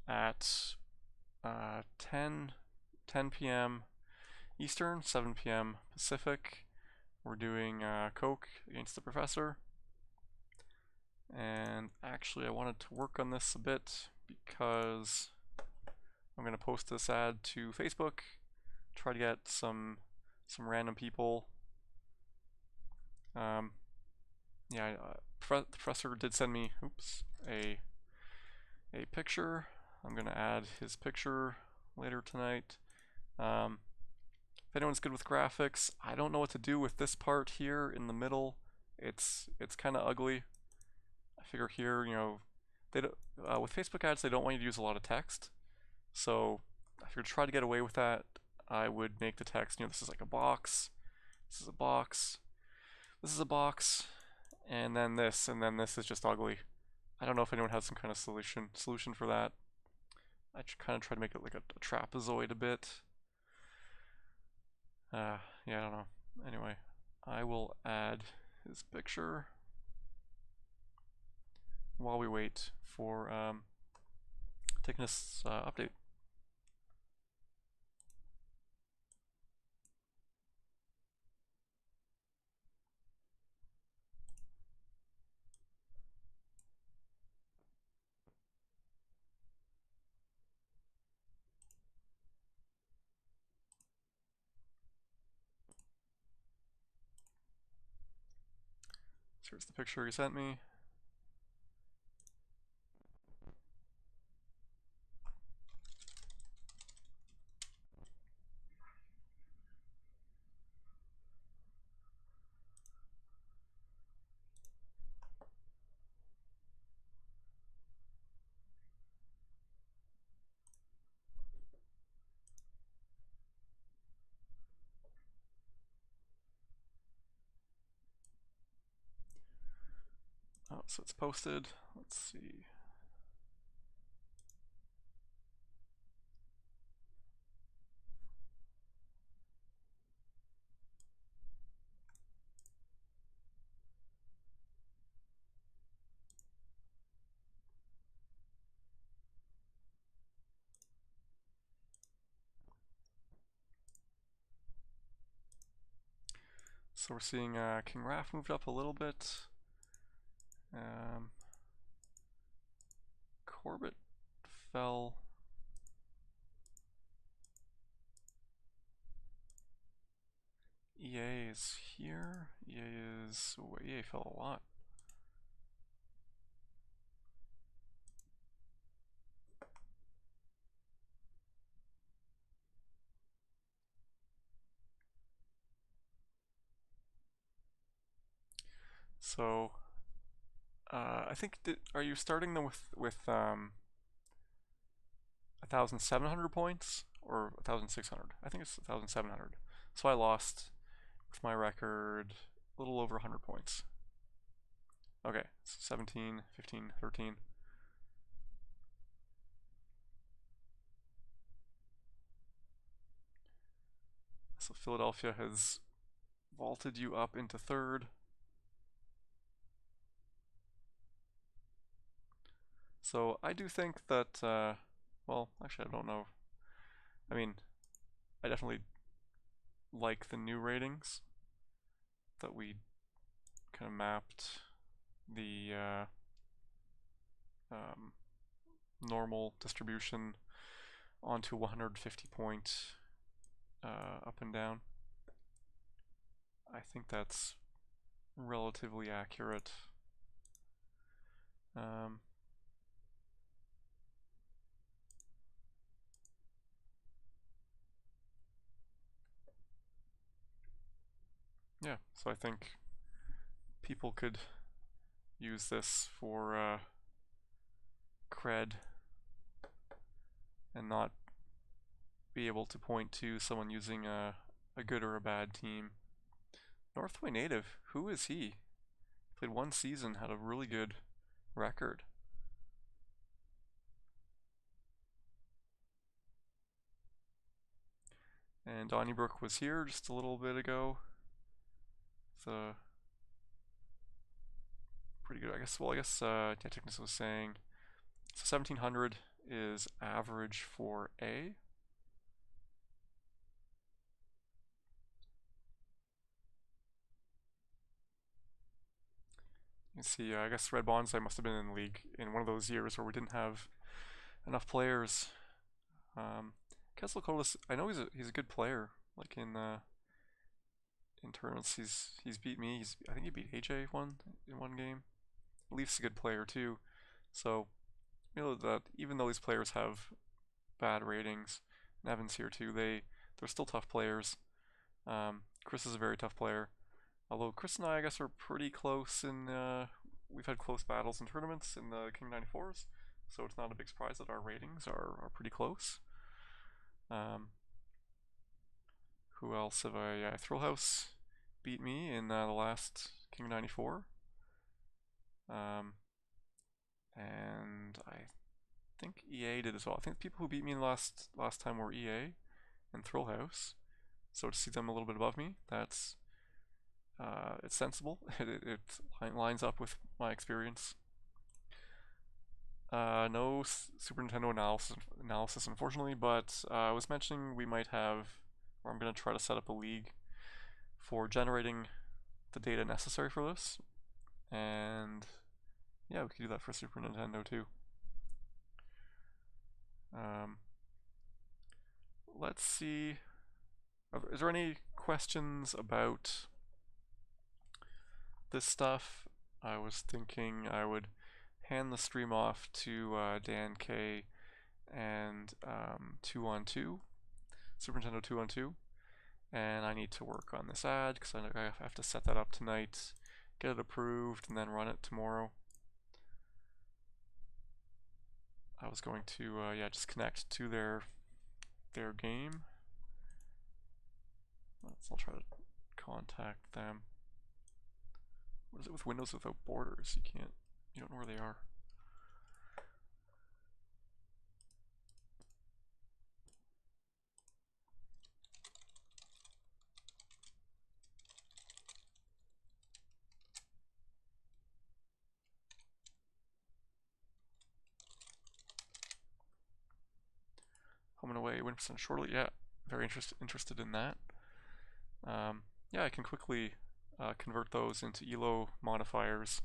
at 10 p.m. Eastern, 7 p.m. Pacific. We're doing Coke against the Professor. And actually, I wanted to work on this a bit because I'm going to post this ad to Facebook, try to get some random people. Yeah, the Professor did send me, a picture. I'm going to add his picture later tonight. If anyone's good with graphics, I don't know what to do with this part here in the middle. It's kind of ugly. I figure here, they don't, with Facebook ads, they don't want you to use a lot of text. So if you're trying to get away with that, I would make the text, this is like a box, this is a box, this is a box, and then this is just ugly. I don't know if anyone has some kind of solution for that. I kind of try to make it like a trapezoid a bit. Yeah, I don't know. Anyway, I will add his picture while we wait for Tickenest's update. So here's the picture he sent me. Oh, so it's posted. Let's see. So we're seeing King Raf moved up a little bit. Corbett fell. EA is here. EA is. Oh, EA fell a lot. So I think are you starting them with 1,700 points or 1,600? I think it's 1,700. So I lost with my record a little over 100 points. Okay, so 17, 15, 13. So Philadelphia has vaulted you up into third. So I do think that, well, actually I don't know. I mean, I definitely like the new ratings that we kind of mapped the um, normal distribution onto 150 point up and down. I think that's relatively accurate. Um, yeah, so I think people could use this for cred and not be able to point to someone using a good or a bad team. Northway native, who is he? Played one season, had a really good record. And Donnybrook was here just a little bit ago. So pretty good, I guess. Well, I guess Tickenest was saying so 1,700 is average for A. You can see, I guess Red Bonsai must have been in the league in one of those years where we didn't have enough players. Kessel Colas, I know he's a good player. Like in tournaments, he's beat me. I think he beat AJ in one game. Leaf's a good player too. So you know that even though these players have bad ratings, and Evan's here too, they're still tough players. Chris is a very tough player. Although Chris and I guess, are pretty close in, we've had close battles in tournaments in the King 94s, so it's not a big surprise that our ratings are pretty close. Who else have I, Thrillhouse beat me in the last King 94. And I think EA did as well. I think the people who beat me last time were EA and Thrillhouse. So to see them a little bit above me, it's sensible. It lines up with my experience. No Super Nintendo analysis, unfortunately, but I was mentioning we might have, or I'm going to try to set up a league for generating the data necessary for this, and yeah, we could do that for Super Nintendo too. Um, let's see. Is there any questions about this stuff? I was thinking I would hand the stream off to Dan K and 2 on 2, Super Nintendo 2 on 2, and I need to work on this ad because I have to set that up tonight, get it approved, and then run it tomorrow. I was going to yeah, just connect to their game. I'll try to contact them. What is it with Windows without borders? You don't know where they are. Home and away, win percent shortly. Yeah, very interested in that. Yeah, I can quickly convert those into ELO modifiers.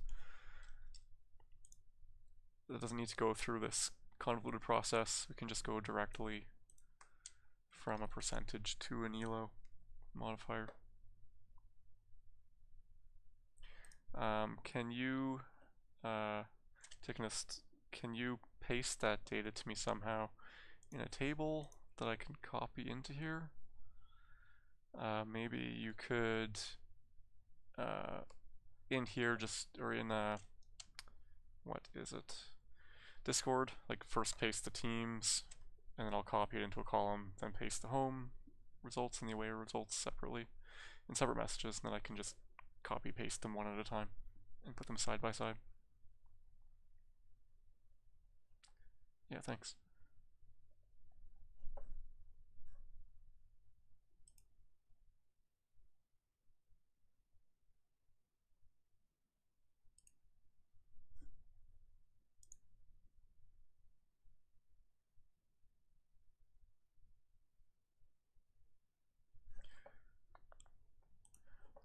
It doesn't need to go through this convoluted process. We can just go directly from a percentage to an ELO modifier. Can you, Tickenest, can you paste that data to me somehow in a table that I can copy into here? Maybe you could, in here, or in, what is it? Discord, like first paste the teams, and then I'll copy it into a column, then paste the home results and the away results separately in separate messages, and then I can just copy paste them one at a time and put them side by side. Yeah, thanks.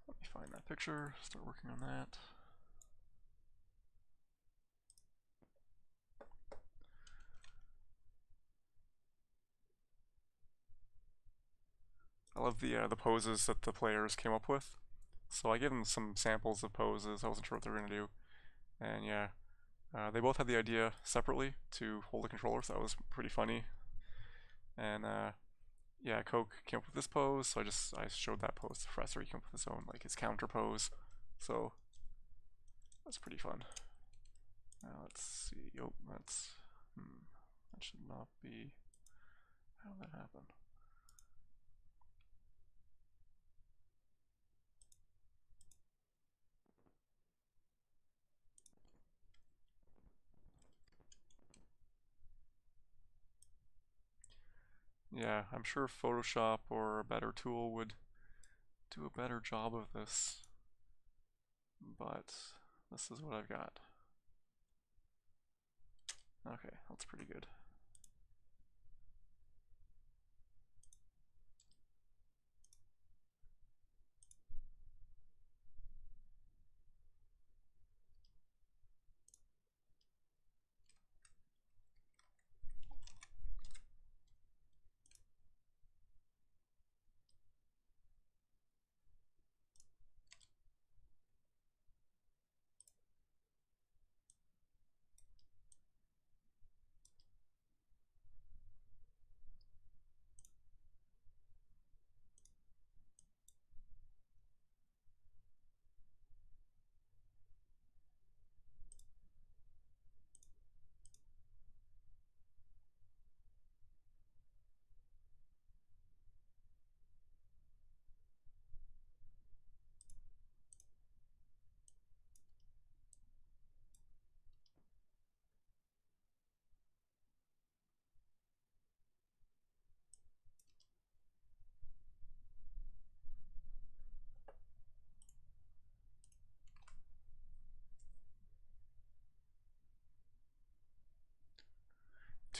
Let me find that picture, start working on that. I love the poses that the players came up with. So I gave them some samples of poses. I wasn't sure what they were gonna do, and yeah, they both had the idea separately to hold the controller, so that was pretty funny. And yeah, Coke came up with this pose, so I showed that pose to Professor. He came up with his own, like his counter pose. So that's pretty fun. Now let's see. Oh, that should not be. How did that happen? Yeah, I'm sure Photoshop or a better tool would do a better job of this, but this is what I've got. Okay, that's pretty good.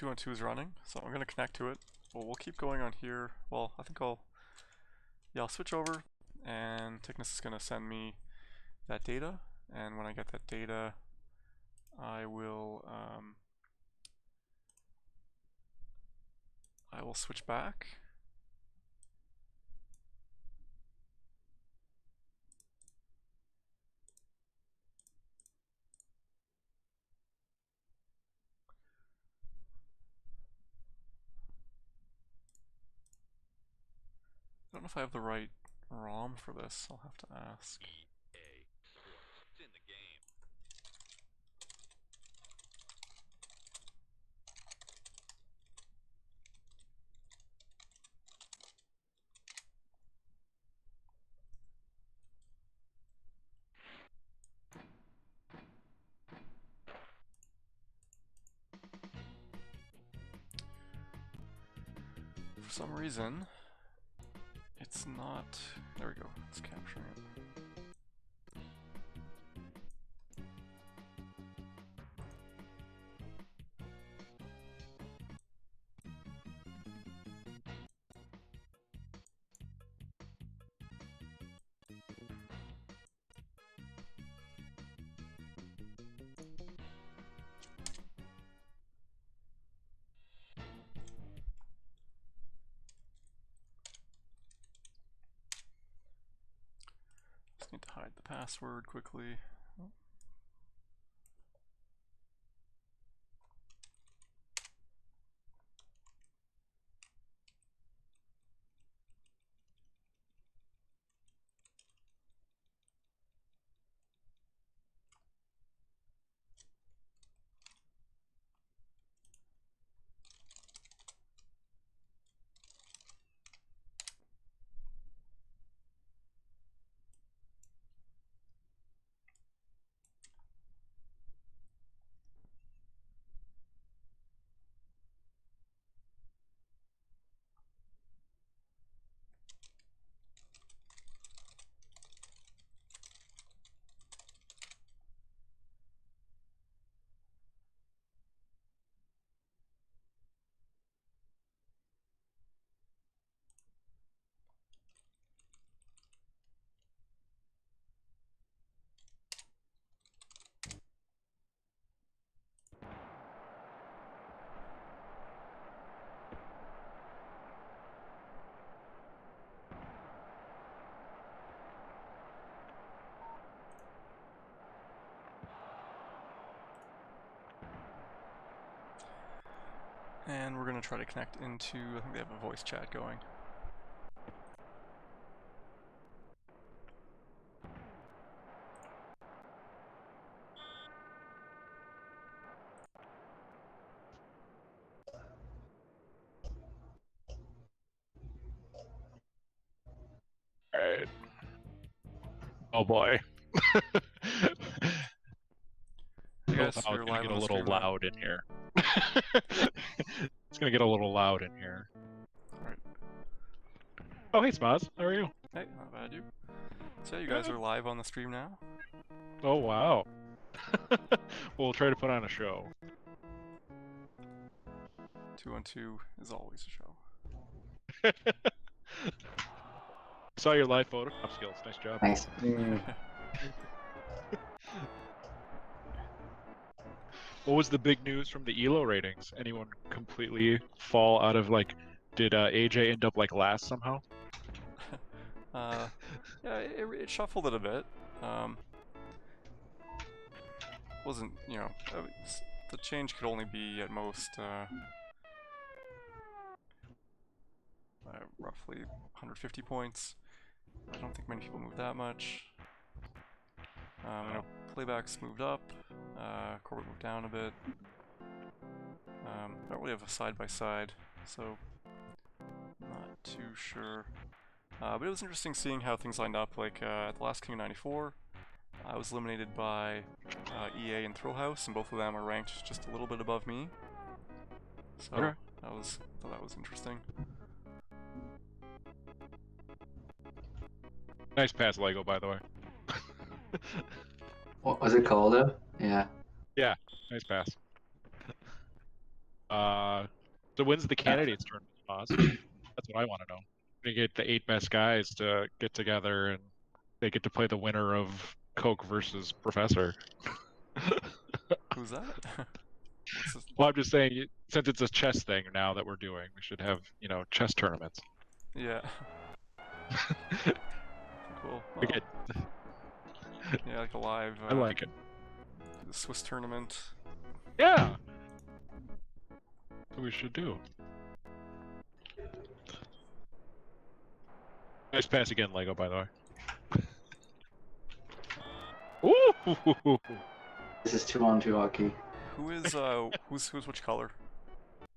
2-on-2 is running, so I'm gonna connect to it. Well, we'll keep going on here. Well, I think I'll switch over, and Tickenest is gonna send me that data, and when I get that data, I will switch back. I don't know if I have the right ROM for this. I'll have to ask. For some reason, it's not. There we go. It's capturing it. Just need to hide the password quickly. Oh. And we're going to try to connect into, I think they have a voice chat going. Alright. Oh boy. Hey guys, it's you're gonna live get on a the little stream now. loud in here. It's gonna get a little loud in here. Alright. Oh, hey Spaz, how are you? Hey, not bad, you. So yeah, you guys are live on the stream now. Oh wow. We'll try to put on a show. 2-on-2 is always a show. Saw your live photo skills. Nice job. Thanks. What was the big news from the ELO ratings? Anyone completely fall out of like? Did AJ end up like last somehow? Yeah, it shuffled it a bit. Wasn't, you know, the change could only be at most roughly 150 points. I don't think many people moved that much. I know Playback's moved up, Corbett moved down a bit. I don't really have a side-by-side, so not too sure. But it was interesting seeing how things lined up. Like at the last King of 94, I was eliminated by EA and Throwhouse, and both of them are ranked just a little bit above me. So Okay. thought that was interesting. Nice pass, Lego, by the way. What was it called? Yeah. Yeah, nice pass. So when's the candidates turn, Oz? That's what I want to know. We get the 8 best guys to get together, and they get to play the winner of Coke versus Professor. Who's that? What's this? Well, I'm just saying, since it's a chess thing now that we're doing, we should have, chess tournaments. Yeah. Cool. We Well, get, yeah, like a live I like it. the Swiss tournament. Yeah. That's what we should do. Nice pass again, Lego, by the way. Ooh! This is 2-on-2 hockey. Who is who's which color?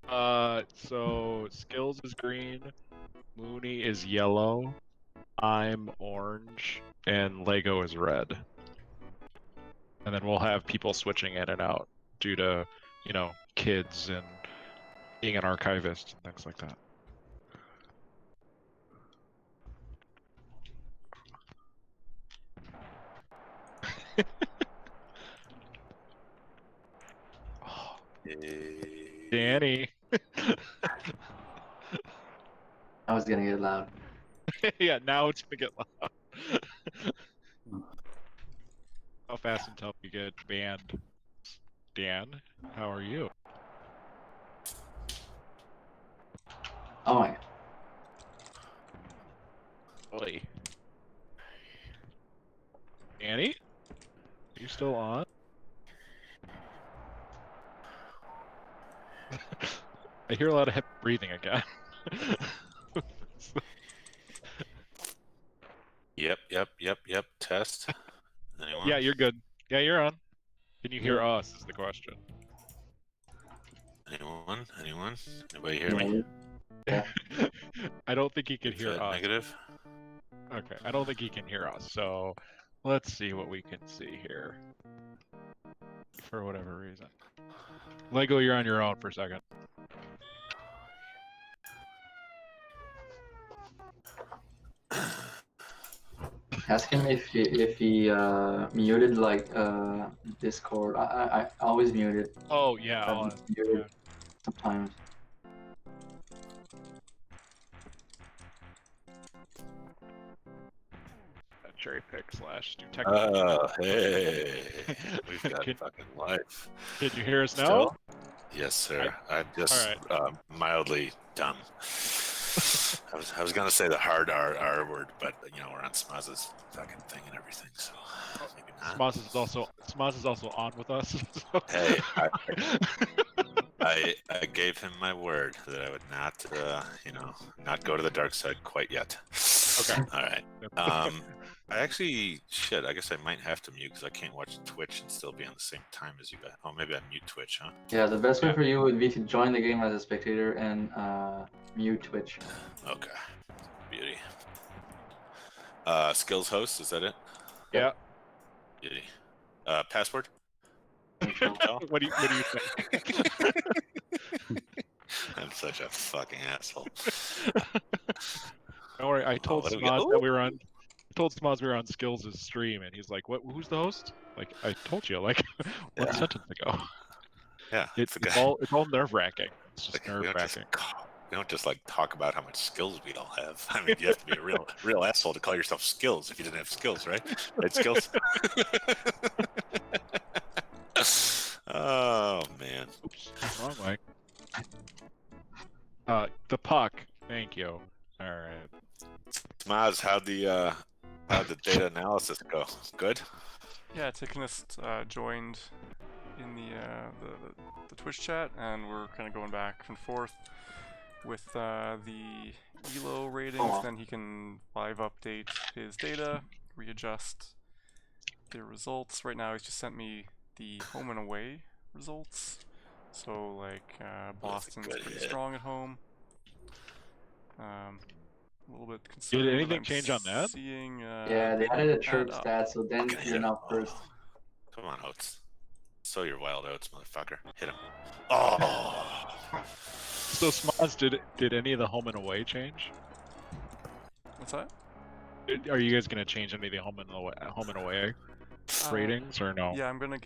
So Skills is green, Mooney is yellow, I'm orange, and Lego is red. And then we'll have people switching in and out due to, kids and being an archivist and things like that. Oh, Danny. I was gonna get loud. Yeah, now it's gonna get loud. How fast until we get banned? Dan, how are you? Oh my. Oi. Danny? Are you still on? I hear a lot of hip breathing again. Yep. Test. Anyone? Yeah, you're good. Yeah, you're on. Can you hear Yeah. us is the question. Anyone? Anybody hear me? Yeah. I don't think he can Is hear that us. negative? Okay, I don't think he can hear us, so let's see what we can see here. For whatever reason. Lego, you're on your own for a second. Ask him if he muted like Discord. I always mute it. Oh, yeah. I've muted sometimes. Cherry pick / do tech. Oh, hey. We've got Can- fucking life. Can you hear us now? Still? Yes, sir. I'm just Alright. mildly dumb. I was gonna say the hard R word, but we're on Smaz's fucking thing and everything, so maybe not. Smaz is also on with us. So. Hey, I gave him my word that I would not not go to the dark side quite yet. Okay. All right. I guess I might have to mute because I can't watch Twitch and still be on the same time as you guys. Oh, maybe I mute Twitch, huh? Yeah, the best way for you would be to join the game as a spectator and mute Twitch. Okay. Beauty. Skills host, is that it? Yeah. Beauty. Password? What do you think? I'm such a fucking asshole. Don't worry, I told what do we Smaz got? that we were on. I told Smaz we were on Skills' stream, and he's like, "What? Who's the host?" Like, I told you, like, one sentence ago. Yeah, It's all nerve-wracking. It's just nerve-wracking. We don't just like talk about how much skills we all have. I mean, you have to be a real asshole to call yourself skills if you didn't have skills, right? Right, skills. Oh man. Oops, wrong mic. The puck. Thank you. All right. Smaz, how'd the data analysis go? Good. Yeah, Tickenest joined in the Twitch chat, and we're kind of going back and forth with the ELO ratings. Then he can live update his data, readjust the results. Right now, he's just sent me the home and away results. So like Boston's pretty strong at home. A little bit concerned. Did anything change on that? Seeing, Yeah, they added a chirp add up. stat, so then you're not first. Come on, Oats. Sow your wild oats, motherfucker. Hit him. Oh. So Smaz, did any of the home and away change? What's that? Are you guys gonna change any of the home and away ratings or no? Yeah, I'm gonna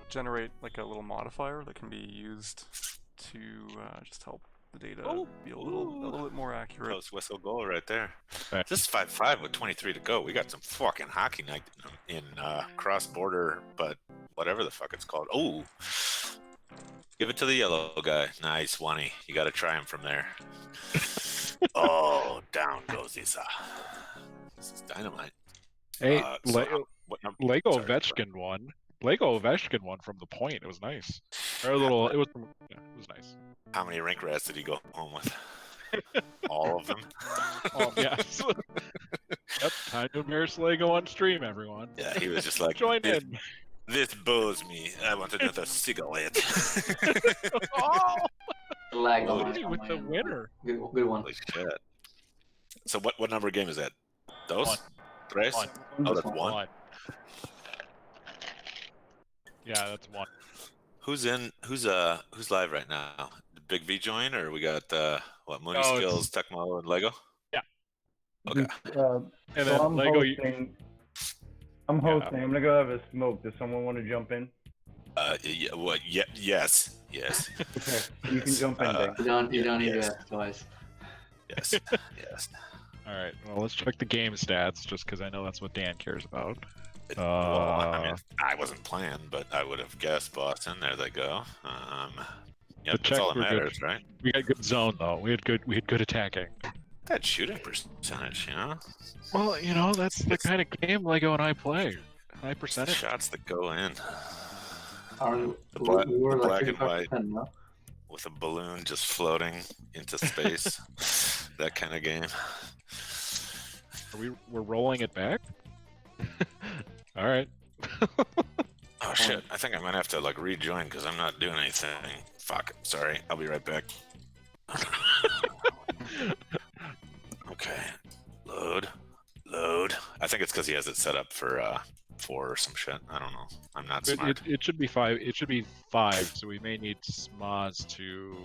generate like a little modifier that can be used to just help the data be a little bit more accurate. Close whistle goal right there. Right. This is 5-5 with 23 to go. We got some fucking hockey night in cross-border, but whatever the fuck it's called. Oh, give it to the yellow guy. Nice, Wani. You got to try him from there. Oh, down goes Isa. This is dynamite. Hey, What number? Lego Sorry. Ovechkin won. Lego Ovechkin won from the point. It was nice. Or a little. It was nice. How many rink rats did he go home with? All of them. Yes. Yep. Time to embarrass Lego on stream, everyone. Yeah, he was just like, Join in. This bores me. I want another cigarette. Oh, Lag on Mooney with the winner. Good one. Holy shit. So what number game is that? Those? One. Tres? One. Oh, that's one. Yeah, that's one. Who's live right now? Did Big V join, or we got Mooney No, Skills, Tecmo, and Lego? Yeah. Okay. And So then I'm Lego. hosting. I'm hosting. I'm gonna go have a smoke. Does someone want to jump in? Yeah, what? Yeah, yes. Okay, you can jump in. Dave. You don't need yes. to ask twice. Yes. Yes. All right. Well, let's check the game stats, just because I know that's what Dan cares about. Well, I mean, I wasn't playing, but I would have guessed Boston. There they go. Yeah, that's all that matters, right? We had good zone though. We had good attacking. That shooting percentage, you know? Well, that's the kind of game Lego and I play. High The percentage. shots that go in We were the like black and white. 35%, no? with a balloon just floating into space. That kind of game. We're rolling it back? All right. Oh shit, I think I might have to like rejoin because I'm not doing anything. Fuck, sorry, I'll be right back. Okay, load. I think it's because he has it set up for 4 or some shit. I don't know. I'm not smart. It should be 5. It should be 5. So we may need Smaz to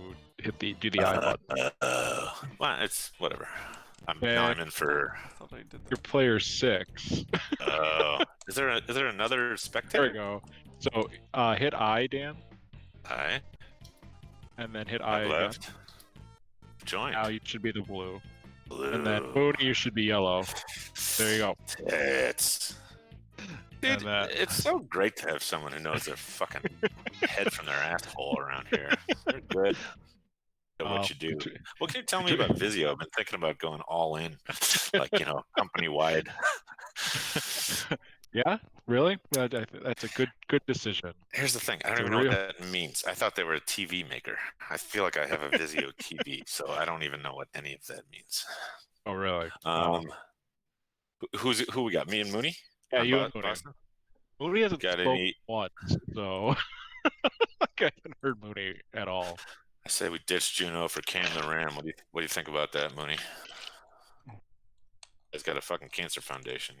do the I button. Well, it's whatever. Yeah. I'm in for. I thought I did that. Your player 6. Is there another There spectator? we go. So hit I, Dan, Hi. and then hit I I again. left. Join. Now you should be the blue, Blue. and then Mooney you should be yellow. There you go. Tits. Dude, And that- it's so great to have someone who knows their fucking head from their asshole around here. They're good at what you do. What can you tell me about Vizio? I've been thinking about going all in, like, company wide. Yeah, really? That's a good decision. Here's the thing. I don't It's even a know real- what that means. I thought they were a TV maker. I feel like I have a Vizio TV, so I don't even know what any of that means. Oh, really? Who we got? Me and Mooney? Yeah, On you and Mooney. Boston? Mooney hasn't Got spoken any- once, so I haven't heard Mooney at all. I say we ditch Juno for Cam the Ram. What do you think about that, Mooney? He's got a fucking cancer foundation,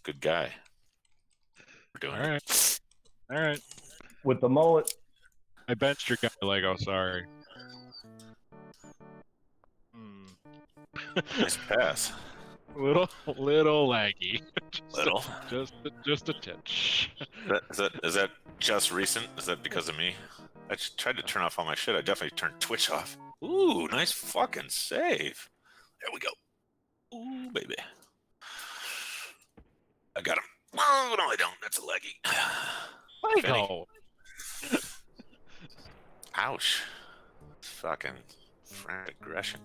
Good guy. We're doing All it. All right. With the mullet. I benched your guy, Lego. Sorry. Nice pass. Little laggy. Little. Just a titch. Is that just recent? Is that because of me? I just tried to turn off all my shit. I definitely turned Twitch off. Ooh, nice fucking save. There we go. Ooh, baby. I got him. Oh, no, I don't. That's a leggy. Lego. Ouch. Fucking frantic aggression.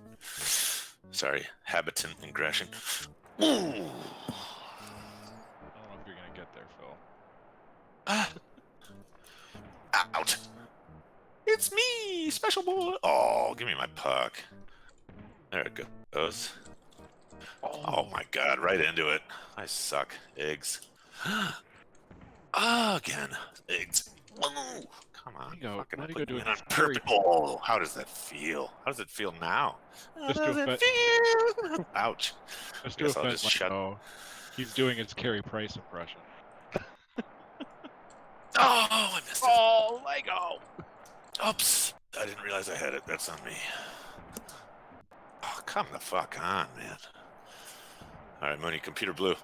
Sorry, habitant aggression. Ooh. I don't know if you're gonna get there, Phil. Out. It's me, special boy. Oh, give me my puck. There it goes. Oh my god, right into it. I suck. Eggs. Again. Eggs. Ooh, come on. There you go. Fucking Now you put go me in doing on carry. purpose. Oh, how does that feel? How does it feel now? Just How do does a it feel? Ouch. Let's do Guess a I'll bet, just shut- Lego. He's doing his Carey Price impression. Oh, I missed it. Oh, Lego! Oops. I didn't realize I had it. That's on me. Oh, come the fuck on, man. All right, Mooney, computer blue.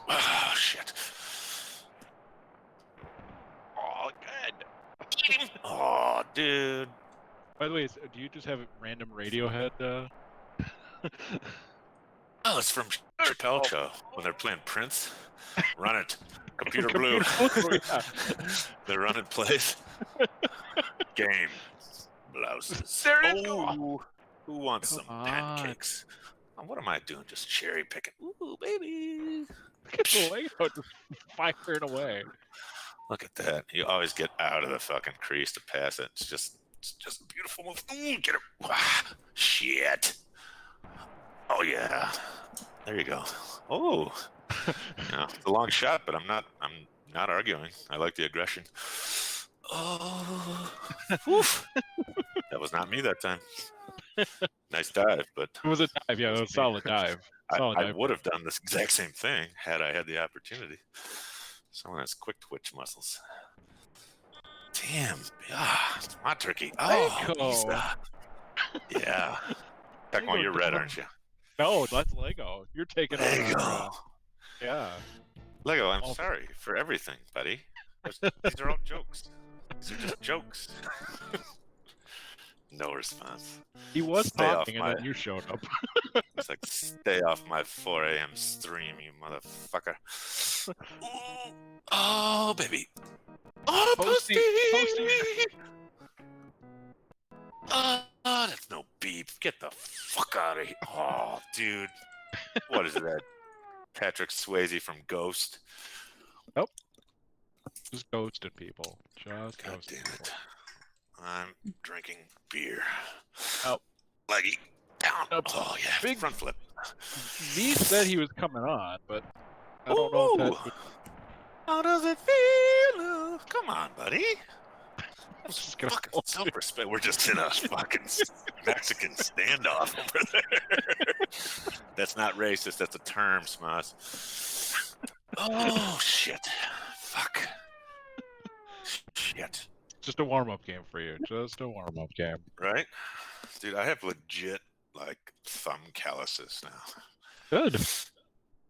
Oh, shit. Oh, Dude. By the way, do you just have random Radiohead? Oh, it's from Chappelle Show when they're playing Prince. Run it. Computer Blue. Yeah. They're running plays. Game. Blouses. There you go. Oh, who wants Come some on. pancakes? Oh, what am I doing? Just cherry picking. Ooh, baby. Look at the Lego just firing away. Look at that. You always get out of the fucking crease to pass it. It's just a beautiful move. Ooh, get it. Ah, shit. Oh, yeah. There you go. Oh. Yeah, it's a long shot, but I'm not arguing. I like the aggression. Oh. Woof. That was not me that time. Nice dive, but It was a dive. Yeah, it was a solid dive. I would have done this exact same thing had I had the opportunity. Someone has quick twitch muscles. Damn. Ah, it's my turkey. Oh, Lisa. Yeah. Tecmo, you're red, aren't you? No, that's Lego. You're taking Lego. on yeah. Lego, I'm sorry for everything, buddy. These are all jokes. These are just jokes. No response. He was Stay talking, off and then you showed up. It's like, stay off my 4 a.m. stream, you motherfucker. Ooh. Oh, baby. Oh, Posty! That's no beep. Get the fuck out of here. Oh, dude. What is that? Patrick Swayze from Ghost? Nope. Just ghosted people. Just God ghosted damn people. it. I'm drinking beer. Oh. Leggy. Down. Nope. Oh, yeah. Big Front flip. Me said he was coming on, but I don't know if that would... How does it feel? Come on, buddy. That's Just gonna fucking call self-respect. We're just in a fucking Mexican standoff over there. That's not racist. That's a term, Smoz. Oh, shit. Fuck. Shit. Just a warm-up game for you. Just a warm-up game. Right? Dude, I have legit, like, thumb calluses now. Good.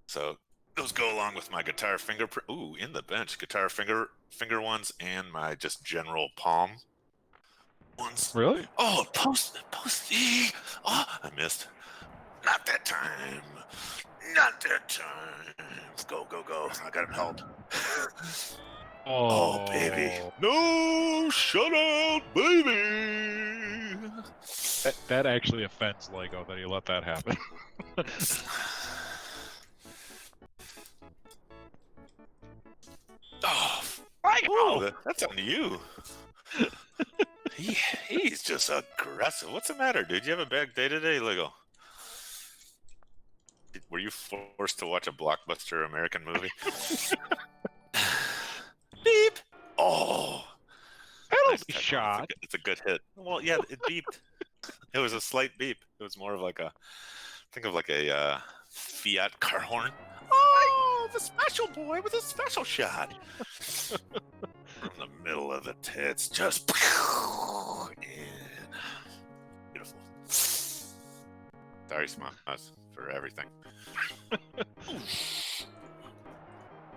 So those go along with my guitar fingerprint. Ooh, in the bench. Guitar finger ones and my just general palm ones. Really? Oh, posty. Oh, I missed. Not that time. Not that time. Go, go, go. I got him held. Oh, baby. No shutout, baby. That actually offends Lego that he let that happen. Oh, that's on you. He's just aggressive. What's the matter, dude? You have a bad day today, Lego? Were you forced to watch a blockbuster American movie? Beep. Oh. Penalty shot. It's a good hit. Well, yeah, it beeped. It was a slight beep. It was more of like think of like a Fiat car horn. Oh, the special boy with a special shot. From the middle of the tits, just in. Beautiful. Sorry, Smoz, for everything.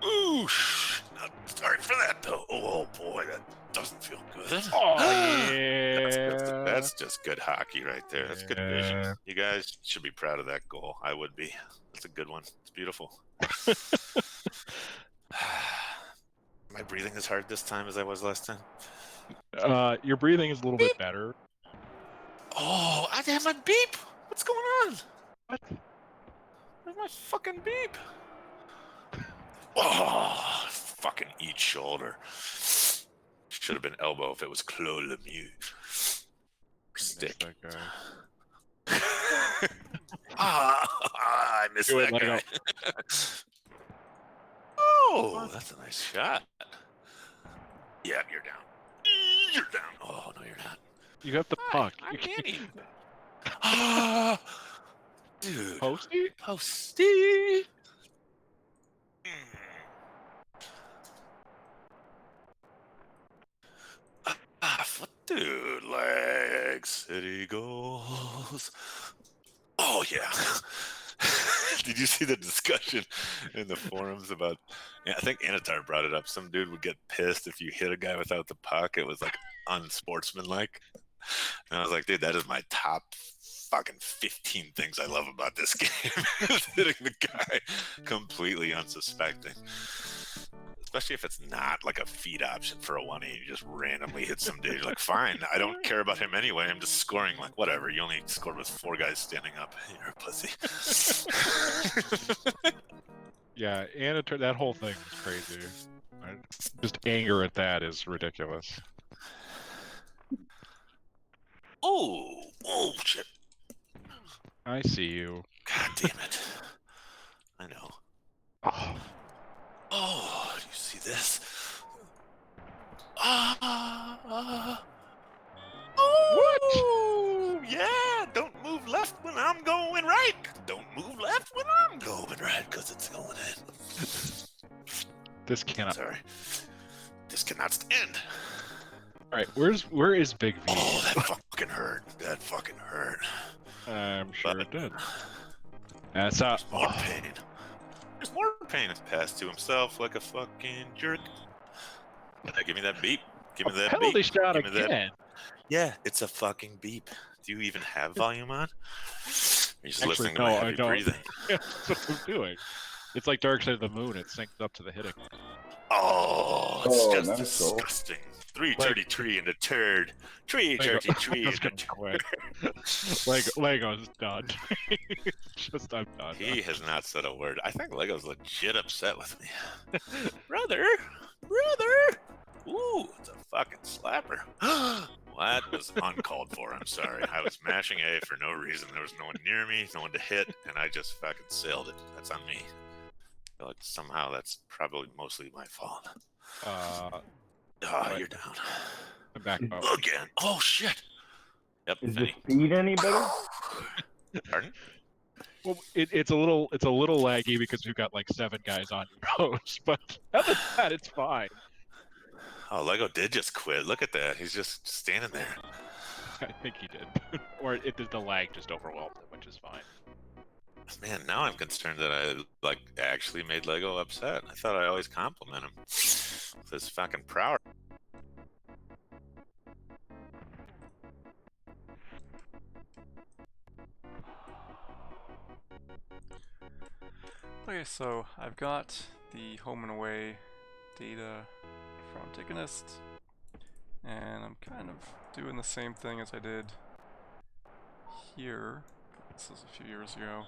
Oosh. Not sorry for that, though. Oh, boy, that doesn't feel good. Oh, yeah. That's just good hockey right there. That's good vision. You guys should be proud of that goal. I would be. That's a good one. It's beautiful. Am I breathing as hard this time as I was last time? Your breathing is a little bit better. Oh, I have my beep. What's going on? What? Where's my fucking beep? Oh, fucking eat shoulder. Should have been elbow if it was Claude Lemieux. Stick. I missed that guy. Oh, that's a nice shot. Yeah, you're down. You're down. Oh, no, you're not. You have the puck. I'm Danny. Ah, dude. Posty? Posty. Dude, legs. City goals. Oh, yeah. Did you see the discussion in the forums about... Yeah, I think Anatar brought it up. Some dude would get pissed if you hit a guy without the puck. It was like unsportsmanlike. And I was like, dude, that is my top fucking 15 things I love about this game. Hitting the guy completely unsuspecting. Especially if it's not like a feed option for a 1E. You just randomly hit some dude. You're like, fine, I don't care about him anyway. I'm just scoring. Like, whatever. You only scored with 4 guys standing up. You're a pussy. Yeah, and that whole thing was crazy. Just anger at that is ridiculous. Oh, shit. I see you. God damn it. I know. Oh, do you see this? Oh, yeah. Don't move left when I'm going right. Don't move left when I'm going right, because it's going in. This cannot. Sorry. This cannot stand. All right, where is Big V? Oh, that fucking hurt. That fucking hurt. I'm sure it did. That's not more pain. There's more pain. It's passed to himself like a fucking jerk. Give me that beep. Give me that beep. Penalty shot Give me again. That. Yeah, it's a fucking beep. Do you even have volume on? Are you just listening to my heavy breathing? Yeah, that's what I'm doing. It's like Dark Side of the Moon. It syncs up to the hitting. Oh, it's just nice disgusting. 333 and a turd. 333 and a turd. Lego's done. Just I'm done. He has not said a word. I think Lego's legit upset with me. Brother. Ooh, it's a fucking slapper. That was uncalled for. I'm sorry. I was mashing A for no reason. There was no one near me, no one to hit, and I just fucking sailed it. That's on me. I feel like somehow that's probably mostly my fault. You're down. I'm back up. Again. Oh, shit. Yep. Is the speed any better? Pardon? Well, it's a little laggy because we've got like 7 guys on your host, but other than that, it's fine. Oh, Lego did just quit. Look at that. He's just standing there. I think he did. Or the lag just overwhelmed him, which is fine. Man, now I'm concerned that I actually made Lego upset. I thought I always compliment him. With his fucking prowess. Okay, so I've got the home and away data from Tickenest, and I'm kind of doing the same thing as I did here. This is a few years ago,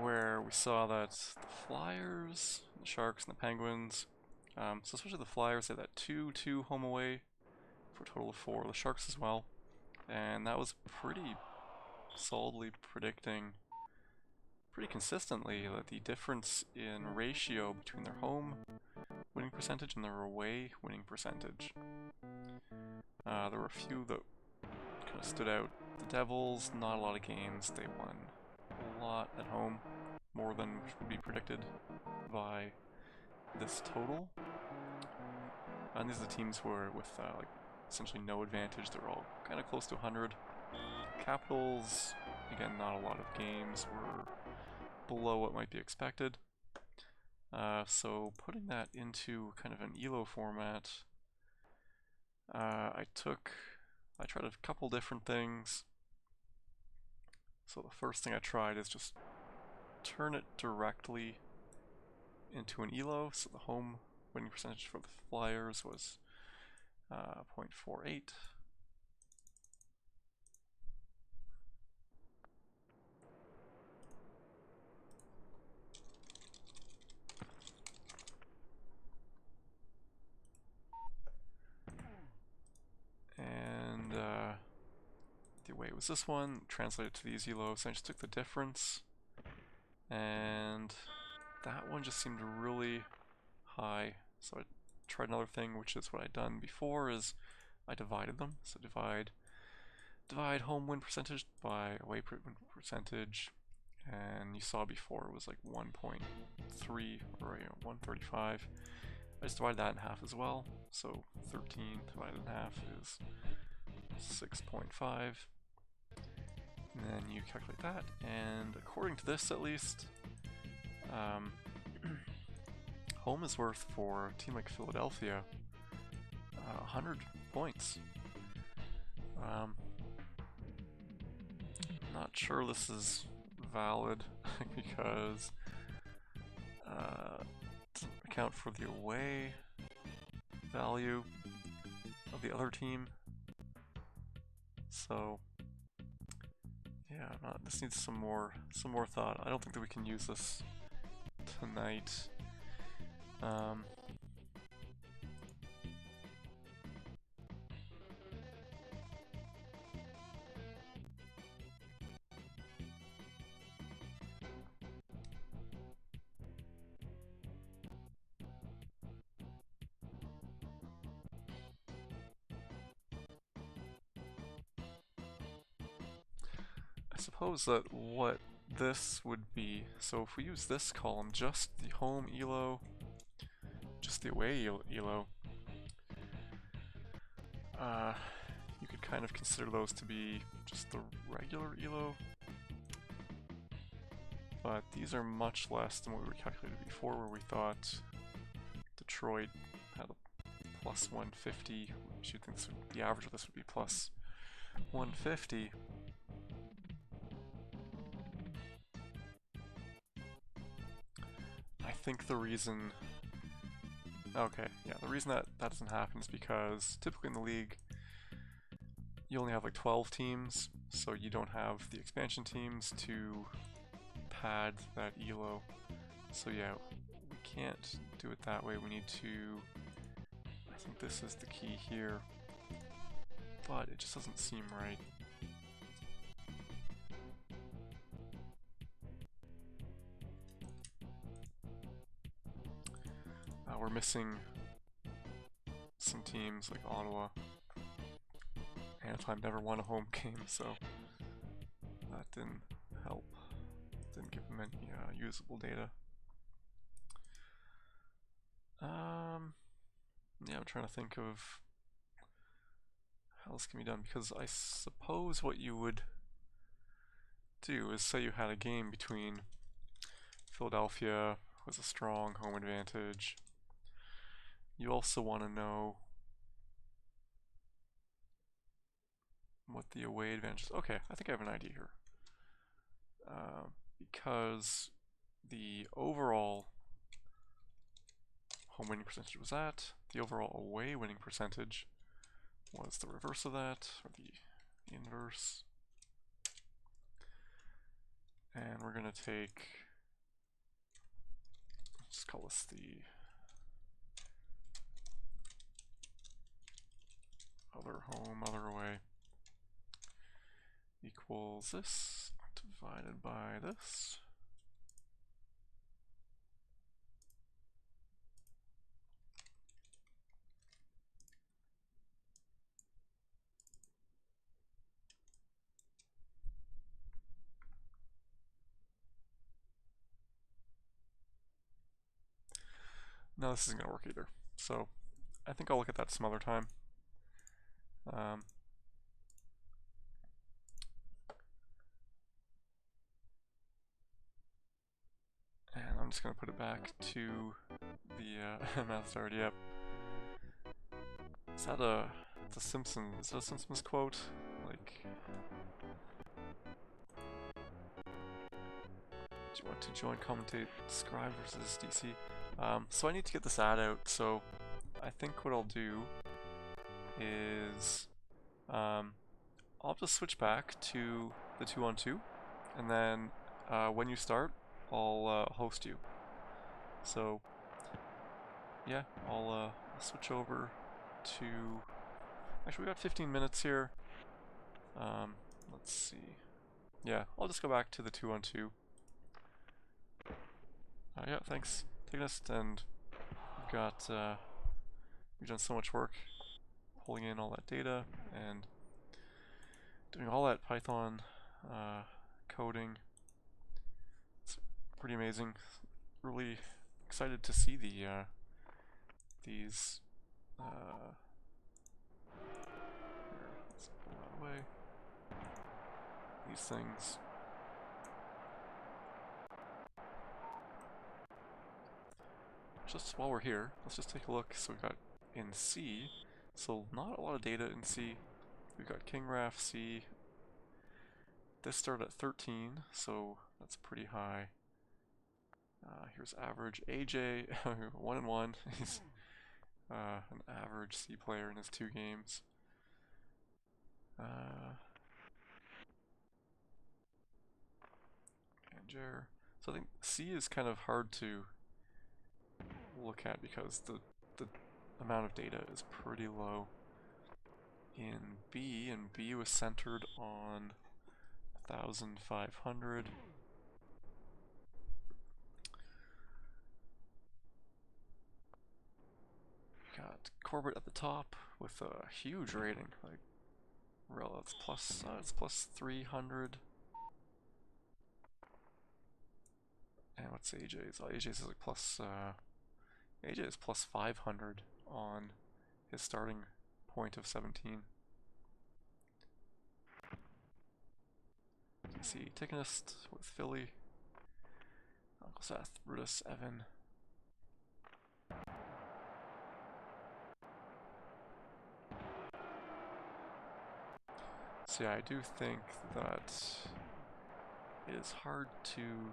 where we saw that the Flyers, the Sharks, and the Penguins, so especially the Flyers, had that 2-2 home away for a total of 4. The Sharks as well, and that was pretty solidly predicting pretty consistently that the difference in ratio between their home winning percentage and their away winning percentage. There were a few that kind of stood out. The Devils, not a lot of games. They won a lot at home, more than would be predicted by this total. And these are the teams who are with like essentially no advantage. They're all kind of close to 100. Capitals, again, not a lot of games, were below what might be expected. So putting that into kind of an ELO format, I tried a couple different things. So the first thing I tried is just turn it directly into an ELO. So the home winning percentage for the Flyers was 0.48. And the way it was this one, translated to these ELOs, I just took the difference, and that one just seemed really high. So I tried another thing, which is what I'd done before, is I divided them. So divide home win percentage by away win percentage, and you saw before it was like 1.3 or 135. I just divided that in half as well, so 13 divided in half is 6.5. And then you calculate that, and according to this at least, home is worth, for a team like Philadelphia, 100 points. Not sure this is valid because doesn't account for the away value of the other team. So yeah, this needs some more thought. I don't think that we can use this tonight. I suppose that what this would be, so if we use this column, just the home elo, just the away elo, you could kind of consider those to be just the regular elo, but these are much less than what we calculated before, where we thought Detroit had a plus 150. You should think the average of this would be plus 150. I think the reason... Okay, yeah, the reason that doesn't happen is because typically in the league, you only have like 12 teams, so you don't have the expansion teams to pad that elo. So yeah, we can't do it that way. We need to... I think this is the key here, but it just doesn't seem right. We're missing some teams like Ottawa. Anaheim never won a home game, so that didn't help. Didn't give them any usable data. Yeah, I'm trying to think of how this can be done, because I suppose what you would do is say you had a game between Philadelphia, who has a strong home advantage. You also want to know what the away advantage is. Okay, I think I have an idea here. Because the overall home winning percentage was that, the overall away winning percentage was the reverse of that, or the inverse. And we're going to take, let's just call this the other home, other away, equals this divided by this. No, this isn't going to work either. So I think I'll look at that some other time. And I'm just going to put it back to the math start. Yep. Is that a Simpsons? Is that a Simpsons quote? Like, do you want to join, commentate, Scribe versus DC? So I need to get this ad out. So I think what I'll do is I'll just switch back to the 2-on-2, and then when you start, I'll host you. So yeah, I'll switch over to... Actually, we got 15 minutes here. Let's see. Yeah, I'll just go back to the 2-on-2. Yeah, thanks, Tickenest, and we've done so much work pulling in all that data and doing all that Python coding. It's pretty amazing. Really excited to see these here, let's pull that away. These things. Just while we're here, let's just take a look. So we've got in C, So not a lot of data in C. We've got King Raf C. This started at 13, so that's pretty high. Here's average AJ, 1-1. He's an average C player in his 2 games. Angier. So I think C is kind of hard to look at because the amount of data is pretty low. In B, and B was centered on 1,500. Got Corbett at the top with a huge rating, like, it's plus 300. And what's AJ's? Oh, AJ's is like plus, AJ is plus 500 on his starting point of 17. You see Tickenest with Philly, Uncle Seth, Brutus, Evan. So yeah, I do think that it is hard to,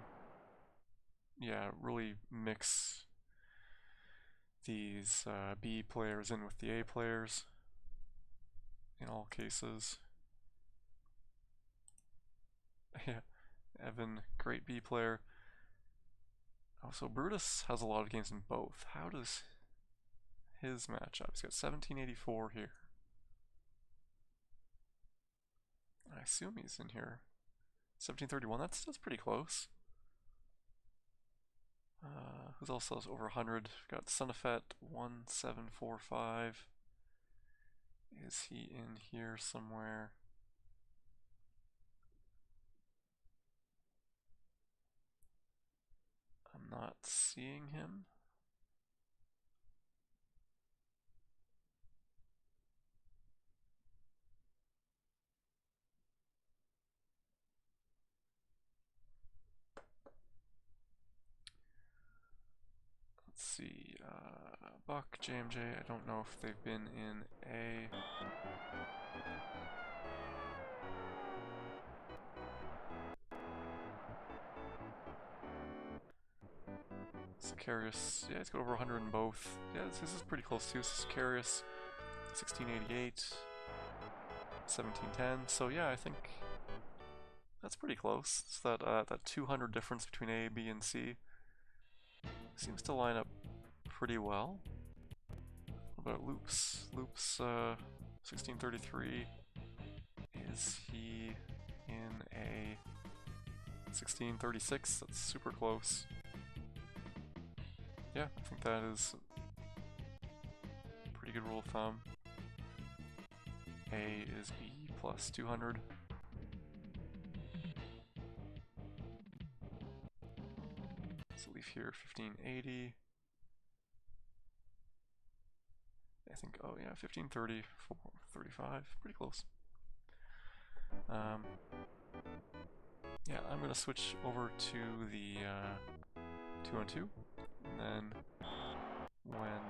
yeah, really mix these B players in with the A players in all cases. Yeah, Evan, great B player. Oh, so Brutus has a lot of games in both. How does his match up? He's got 1784 here. I assume he's in here. 1731, that's pretty close. Who's else has over 100? We've got Sunafet, 1745. Is he in here somewhere? I'm not seeing him. Let's see, Buck, JMJ, I don't know if they've been in A. Sicarius, yeah, he's got over 100 in both. Yeah, this is pretty close too. Sicarius, 1688, 1710. So yeah, I think that's pretty close. It's that 200 difference between A, B, and C seems to line up pretty well. What about Loops? Loops, 1633. Is he in a 1636? That's super close. Yeah, I think that is a pretty good rule of thumb. A is B plus 200. So leave here 1580. I think, oh yeah, 1530, 35, pretty close. Yeah, I'm gonna switch over to the 2-on-2, and then when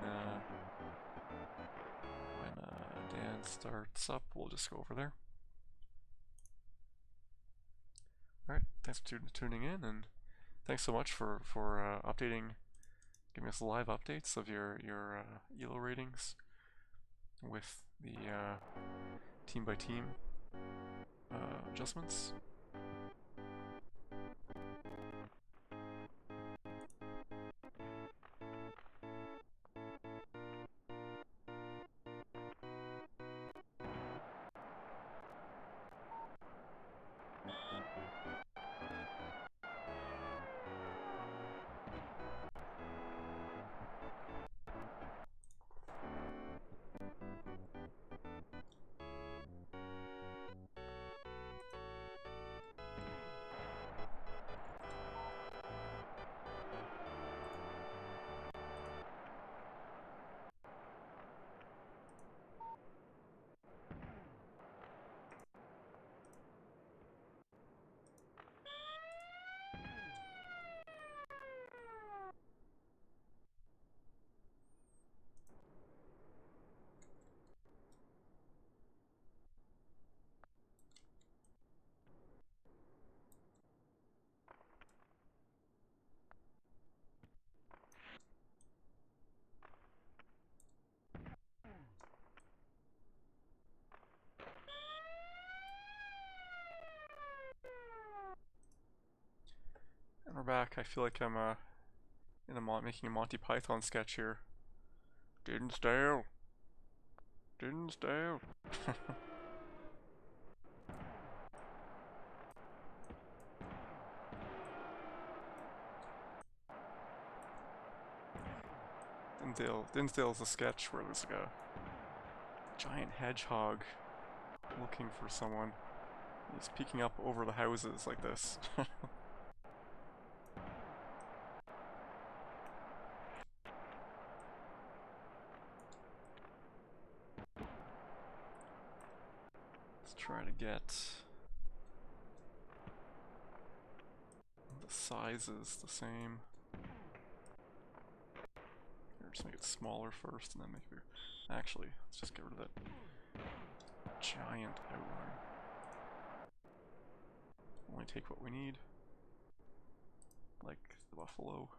Dan starts up, we'll just go over there. Alright, thanks for tuning in, and thanks so much for updating, giving us live updates of your ELO ratings with the team by team adjustments. back. I feel like I'm making a Monty Python sketch here. Dinsdale. Dinsdale. Dinsdale's a sketch where there's like a giant hedgehog looking for someone. He's peeking up over the houses like this. Let's try to get the sizes the same. Here, just make it smaller first and then make it bigger. Actually, let's just get rid of that giant outline. Only take what we need. Like the buffalo.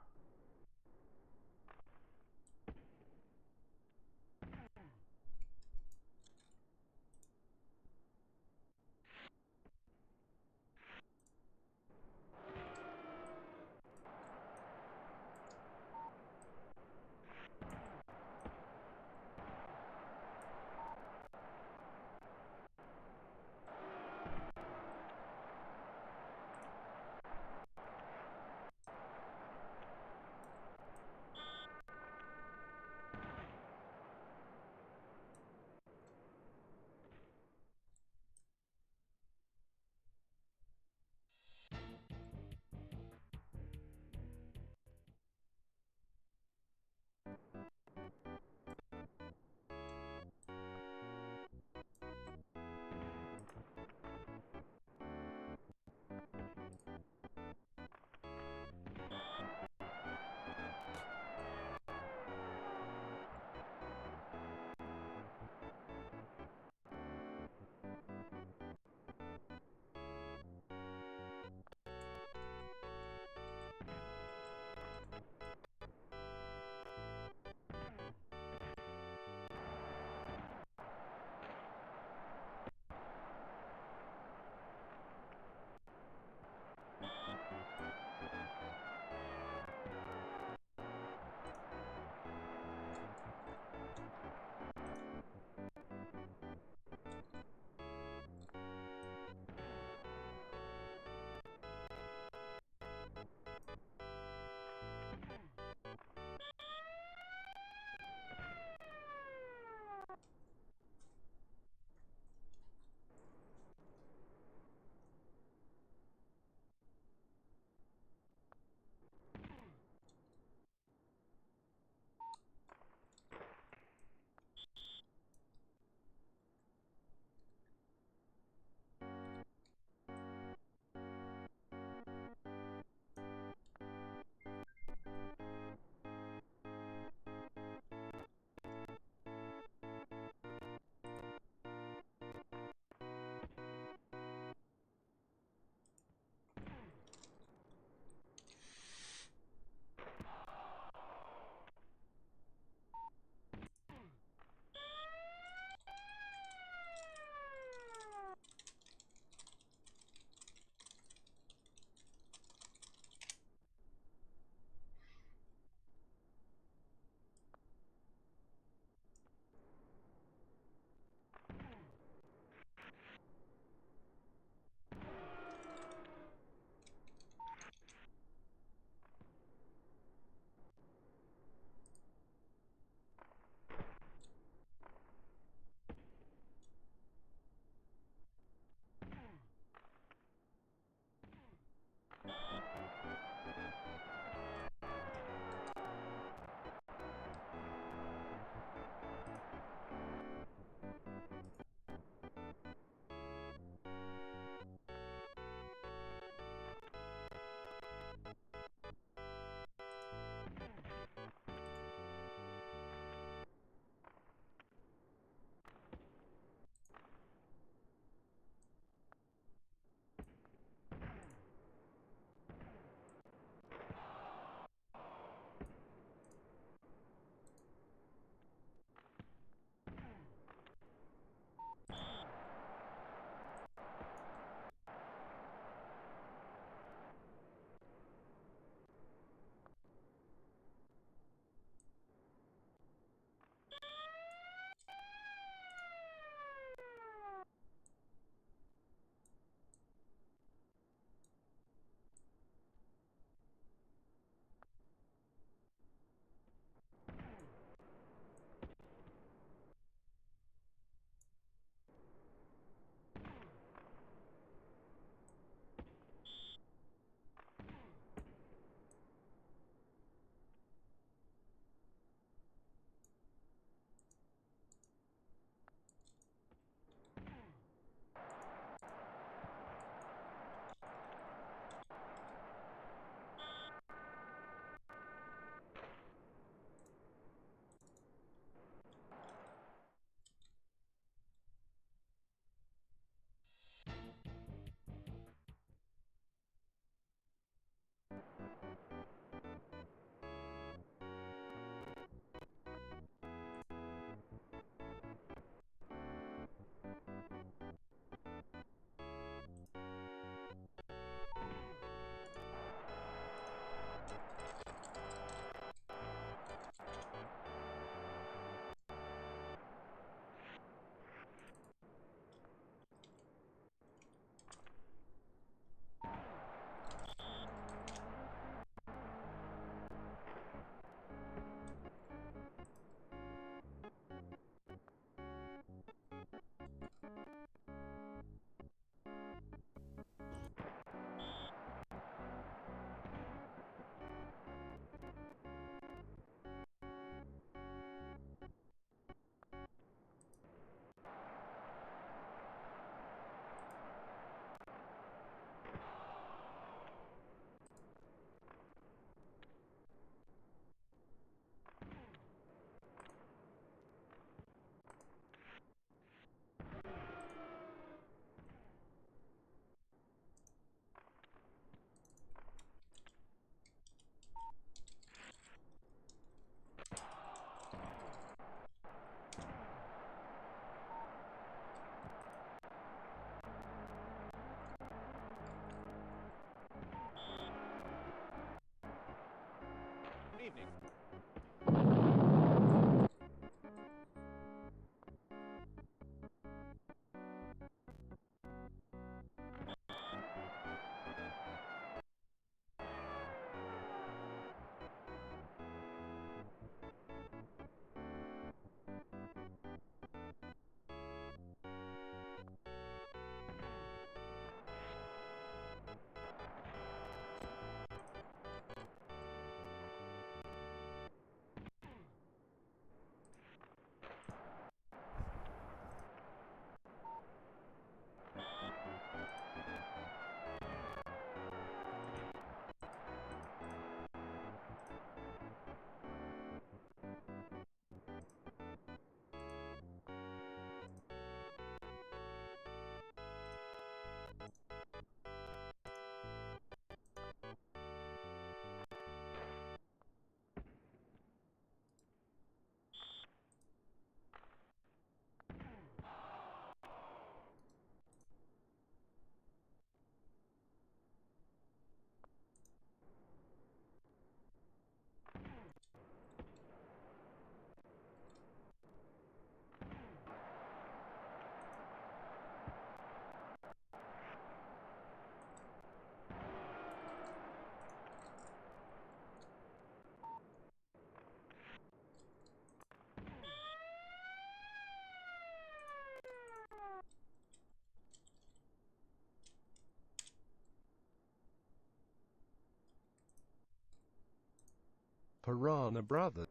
Piranha Brother.